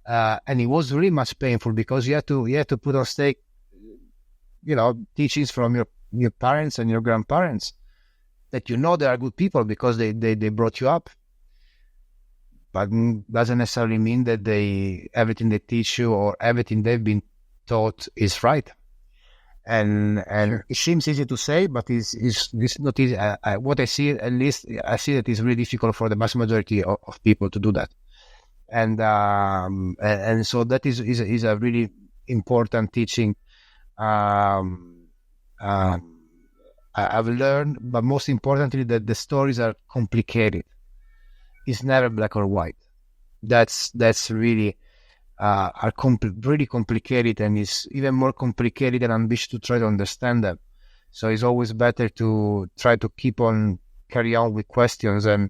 And it was really much painful because you had to put on stake, teachings from your parents and your grandparents that they are good people because they brought you up. But doesn't necessarily mean that everything they teach you or everything they've been taught is right. And it seems easy to say, but it's not easy. What I see, at least, I see that it's really difficult for the vast majority of people to do that. And so that is a really important teaching. I've learned, but most importantly, that the stories are complicated. It's never black or white. That's really really complicated, and it's even more complicated and ambitious to try to understand them. So it's always better to try to carry on with questions and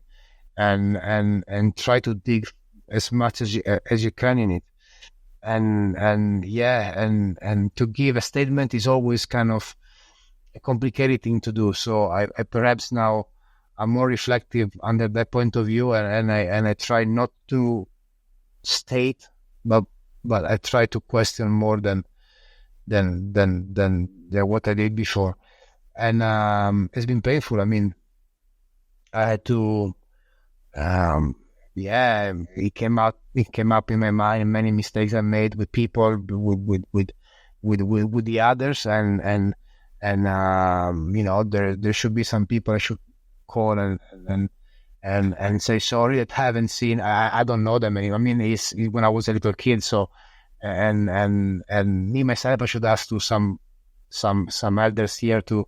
try to dig as much as you can in it. And to give a statement is always kind of a complicated thing to do. So I perhaps now I'm more reflective under that point of view, and I try not to state, but I try to question more than what I did before. And it's been painful. I mean, I had to it came up in my mind, many mistakes I made with people, with the others, and there should be some people I should call and say sorry that I haven't seen. I don't know them anymore. I mean, it's when I was a little kid. So and me myself, I should ask to some elders here to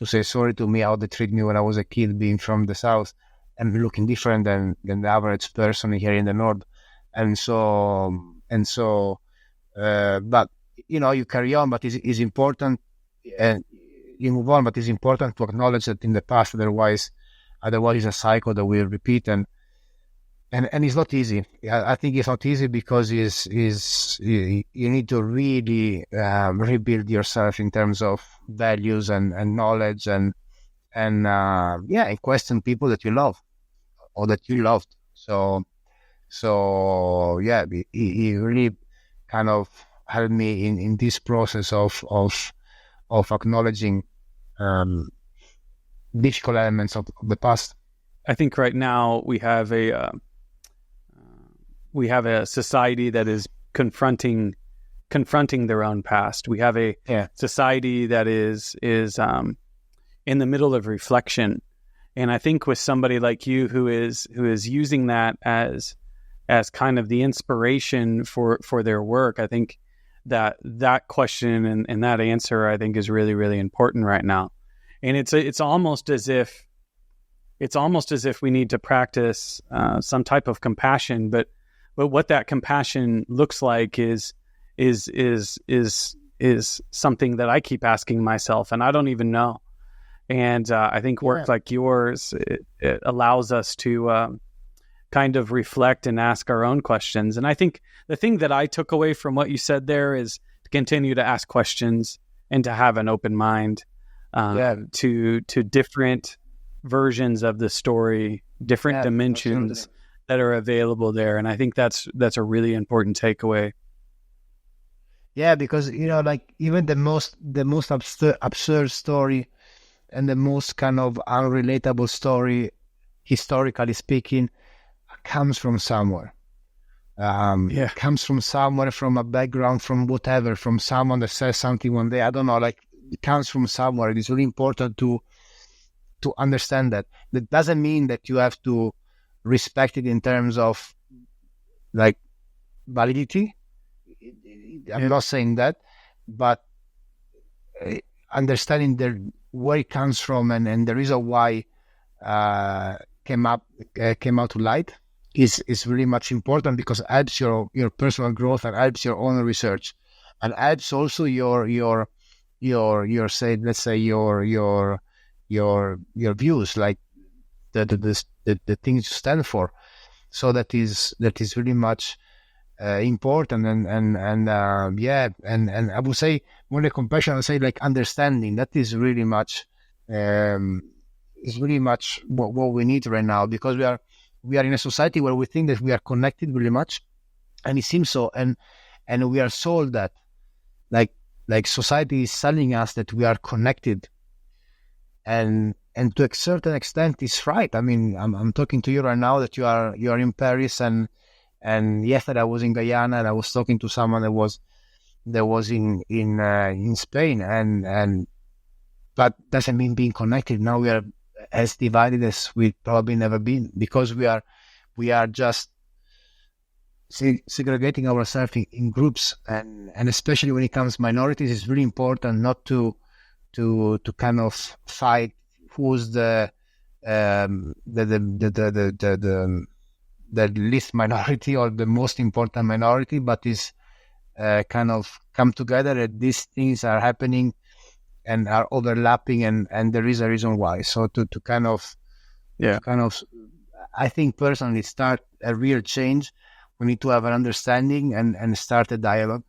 say sorry to me how they treat me when I was a kid, being from the south and looking different than the average person here in the north. And so but you carry on, but it's important, and you move on, but it's important to acknowledge that in the past, otherwise it's a cycle that will repeat, and it's not easy. I think it's not easy because you need to really rebuild yourself in terms of values and knowledge and question people that you love or that you loved. So it really kind of helped me in this process of acknowledging difficult elements of the past. I think right now we have a society that is confronting their own past. We have a society that is in the middle of reflection, and I think with somebody like you who is using that as kind of the inspiration for their work, I think that question and that answer, I think, is really, really important right now. And it's almost as if we need to practice some type of compassion, but what that compassion looks like is something that I keep asking myself, and I don't even know. And I think work like yours, it allows us to kind of reflect and ask our own questions. And I think the thing that I took away from what you said there is to continue to ask questions and to have an open mind to different versions of the story, different dimensions absolutely. That are available there. And I think that's a really important takeaway. Yeah, because like even the most absurd story and the most kind of unrelatable story, historically speaking, comes from somewhere. Comes from somewhere, from a background, from whatever, from someone that says something one day. I don't know, like it comes from somewhere. It is really important to understand that. That doesn't mean that you have to respect it in terms of like validity. I'm not saying that, but understanding where it comes from and the reason why came out to light is really much important, because it helps your personal growth and helps your own research, and helps also your say, let's say your views. Like the things you stand for. So that is really much important, and I would say more than compassion, I would say like understanding. That is really much what we need right now, because we are in a society where we think that we are connected really much, and it seems so, and we are sold that like society is selling us that we are connected, and to a certain extent it's right. I mean, I'm talking to you right now that you are in Paris, and yesterday I was in Guyana, and I was talking to someone that was in Spain, and but doesn't mean being connected. Now we are as divided as we probably never been, because we are just segregating ourselves in groups, and especially when it comes to minorities, it's really important not to kind of fight who's the least minority or the most important minority, but is kind of come together that these things are happening and are overlapping, and there is a reason why. So to kind of I think personally start a real change, we need to have an understanding and start a dialogue.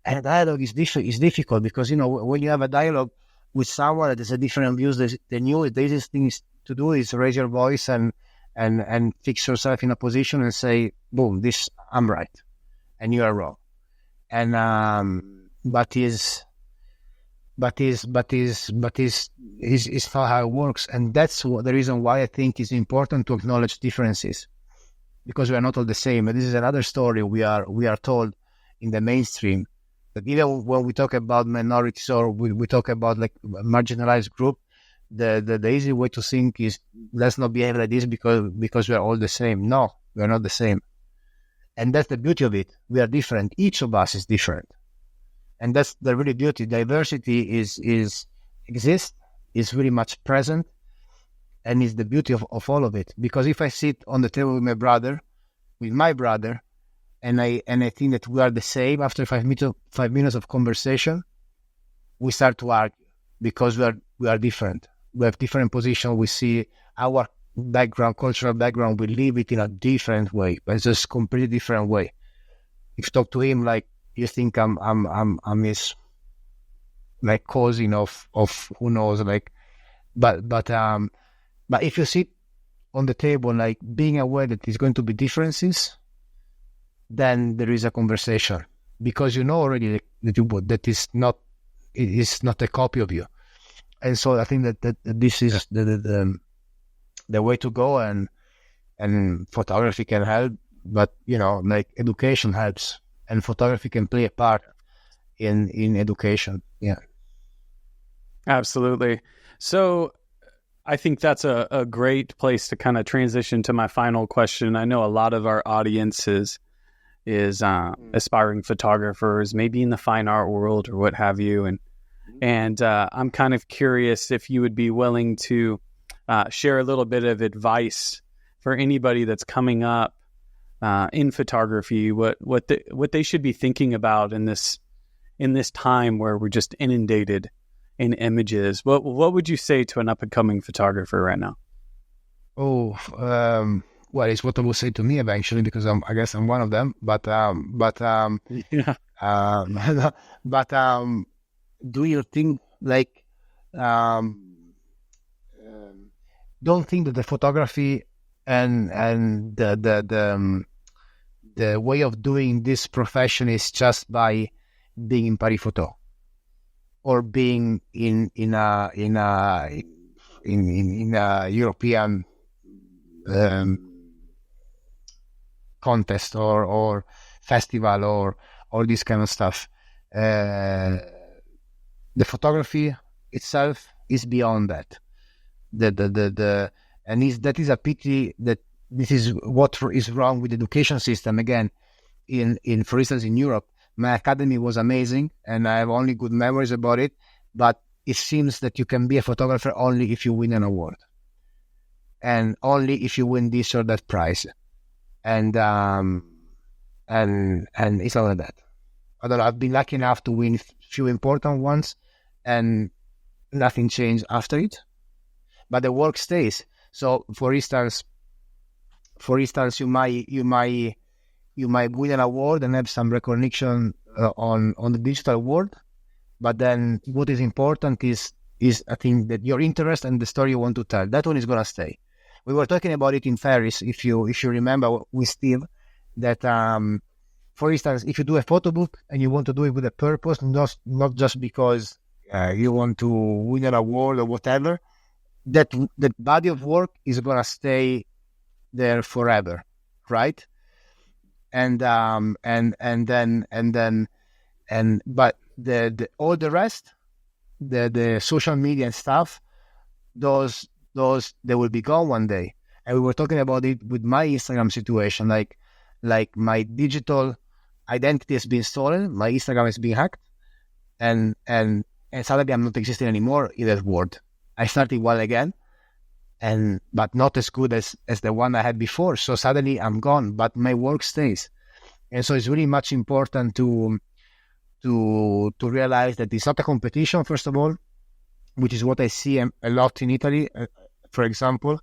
And a dialogue is difficult because, you know, when you have a dialogue with someone that has a different views than you, the easiest thing to do is raise your voice and fix yourself in a position and say, boom, this, I'm right and you are wrong. And but is not how it works. And that's the reason why I think it's important to acknowledge differences, because we are not all the same. And this is another story we are told in the mainstream, that even when we talk about minorities or we talk about like marginalized group, the easy way to think is, let's not behave like this because we are all the same. No, we are not the same. And that's the beauty of it. We are different. Each of us is different. And that's the really beauty. Diversity exists, is really much present, and is the beauty of all of it. Because if I sit on the table with my brother, and I think that we are the same, after 5 minutes of conversation, we start to argue because we are different. We have different positions. We see our background, cultural background. We live it in a different way, but it's just completely different way. If you talk to him, like, you think I'm his like cousin of who knows, like, but if you sit on the table, like being aware that there's going to be differences, then there is a conversation, because you know already that is not a copy of you. And so I think that this is the way to go, and photography can help, but you know, like, education helps, and photography can play a part in education. Yeah, absolutely. So I think that's a great place to kind of transition to my final question. I know a lot of our audience is aspiring photographers, maybe in the fine art world or what have you, and I'm kind of curious if you would be willing to share a little bit of advice for anybody that's coming up in photography, what they should be thinking about in this time where we're just inundated in images. What would you say to an up and coming photographer right now? Well, it's what I would say to me eventually, because I guess I'm one of them. But do you think, like, don't think that the photography and the way of doing this profession is just by being in Paris Photo or being in a European contest or festival or all this kind of stuff. The photography itself is beyond that. That is a pity that this is what is wrong with the education system. Again, for instance, in Europe, my academy was amazing and I have only good memories about it, but it seems that you can be a photographer only if you win an award and only if you win this or that prize. And it's not like that. I don't know, I've been lucky enough to win few important ones and nothing changed after it, but the work stays. So, for instance, you might win an award and have some recognition on the digital world. But then what is important is I think that your interest and the story you want to tell, that one is going to stay. We were talking about it in Paris, if you remember with Steve, that for instance, if you do a photo book and you want to do it with a purpose, not just because you want to win an award or whatever, that body of work is going to stay there forever, right? But the all the rest, the social media and stuff, those they will be gone one day. And we were talking about it with my Instagram situation, like my digital identity has been stolen, my Instagram has been hacked, and suddenly I'm not existing anymore in that world. I started one again, but not as good as the one I had before. So suddenly I'm gone, but my work stays. And so it's really much important to realize that it's not a competition, first of all, which is what I see a lot in Italy. For example,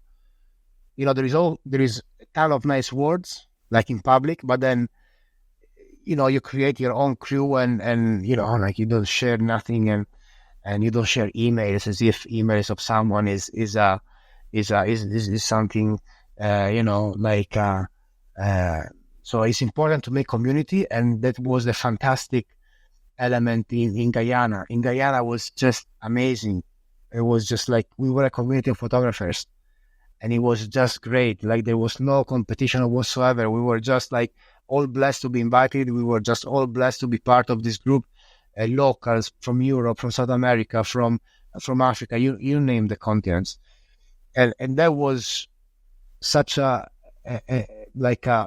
there is a ton of nice words like in public, but then you create your own crew and like you don't share nothing and you don't share emails as if emails of someone is something so it's important to make community, and that was a fantastic element in Guyana. In Guyana was just amazing. It was just like we were a community of photographers, and it was just great. Like there was no competition whatsoever. We were just like all blessed to be invited. We were just all blessed to be part of this group. Locals from Europe, from South America, from Africa, you name the continents, and that was such an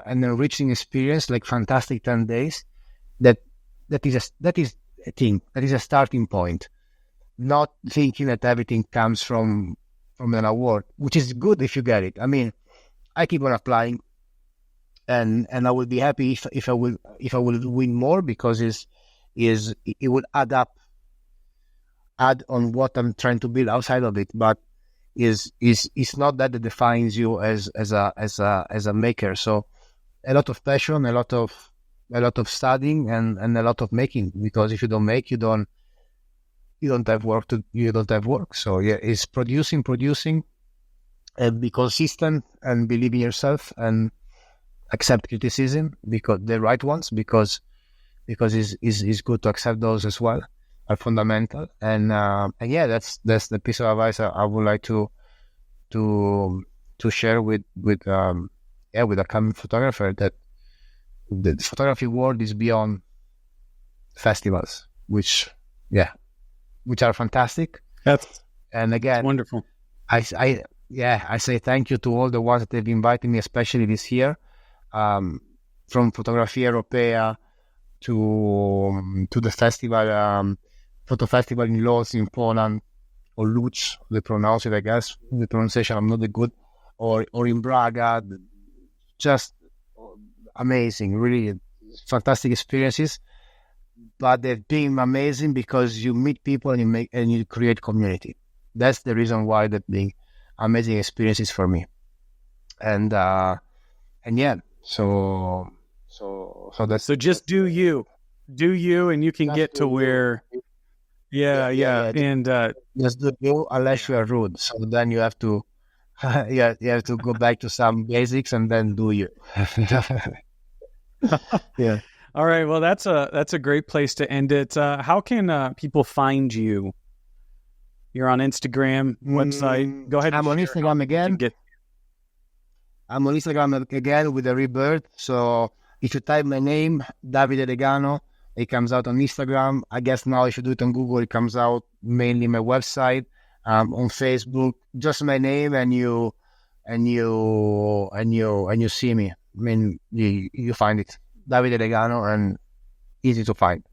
enriching experience, like fantastic 10 days. That is a thing. That is a starting point. Not thinking that everything comes from an award, which is good if you get it. I mean, I keep on applying, and I will be happy if I will win more, because it will add on what I'm trying to build outside of it. But is not that it defines you as a maker. So a lot of passion, a lot of studying, and a lot of making, because if you don't make, you don't have work you don't have work. So yeah, it's producing, and be consistent and believe in yourself and accept criticism, because the right ones, because it's good to accept those as well, are fundamental. And yeah, that's the piece of advice I would like to share with a coming photographer, that the photography world is beyond festivals, which are fantastic. And again, that's wonderful. I say thank you to all the ones that have invited me, especially this year, from Fotografia Europea to the festival, photo festival in Lodz in Poland, or Lutz, they pronounce it, I guess. The pronunciation I'm not that good. Or in Braga, just amazing, really fantastic experiences. But they've been amazing because you meet people and you create community. That's the reason why they've been amazing experiences for me. And yeah, so that's so just do you, and you can get to where. Yeah. And just do you, unless you are rude. So then you have to, you have to go back to some basics and then do you. Yeah. All right. Well, that's a great place to end it. How can people find you? You're on Instagram, website. Go ahead. I'm on Instagram again. I'm on Instagram again with a rebirth. So if you type my name, Davide Degano, it comes out on Instagram. I guess now if you do it on Google, it comes out mainly my website. On Facebook, just my name, and you see me. I mean, you find it, Davide Degano, and easy to find.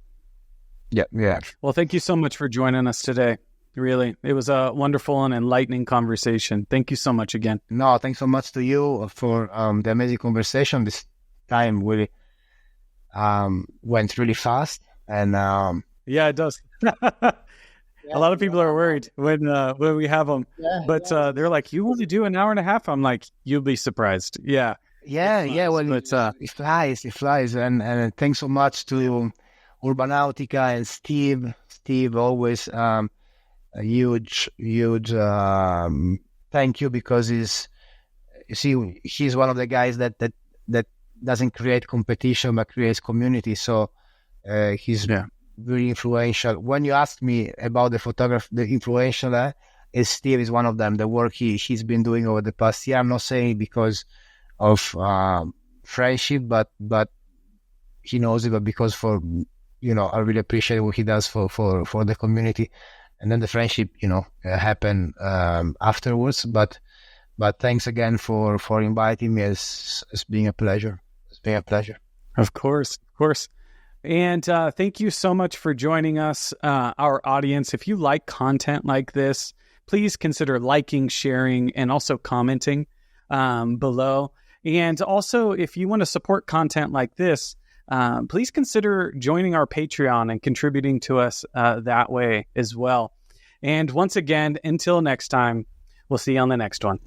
Yeah. Well, thank you so much for joining us today. Really, it was a wonderful and enlightening conversation. Thank you so much again. No, thanks so much to you for the amazing conversation. This time really went really fast, and yeah, it does. A lot of people are worried when we have them, but they're like, "You only do an hour and a half." I'm like, "You'll be surprised." Yeah. Well, it flies, and thanks so much to Urbanautica and Steve, always a huge thank you, because he's one of the guys that doesn't create competition but creates community. So he's very influential. When you asked me about the influential, Steve is one of them. The work he's been doing over the past year. I'm not saying because of friendship, but he knows it, but because I really appreciate what he does for the community. And then the friendship, happened afterwards. But thanks again for inviting me. It's been a pleasure. It's been a pleasure. Of course. And thank you so much for joining us, our audience. If you like content like this, please consider liking, sharing, and also commenting below. And also, if you want to support content like this, please consider joining our Patreon and contributing to us that way as well. And once again, until next time, we'll see you on the next one.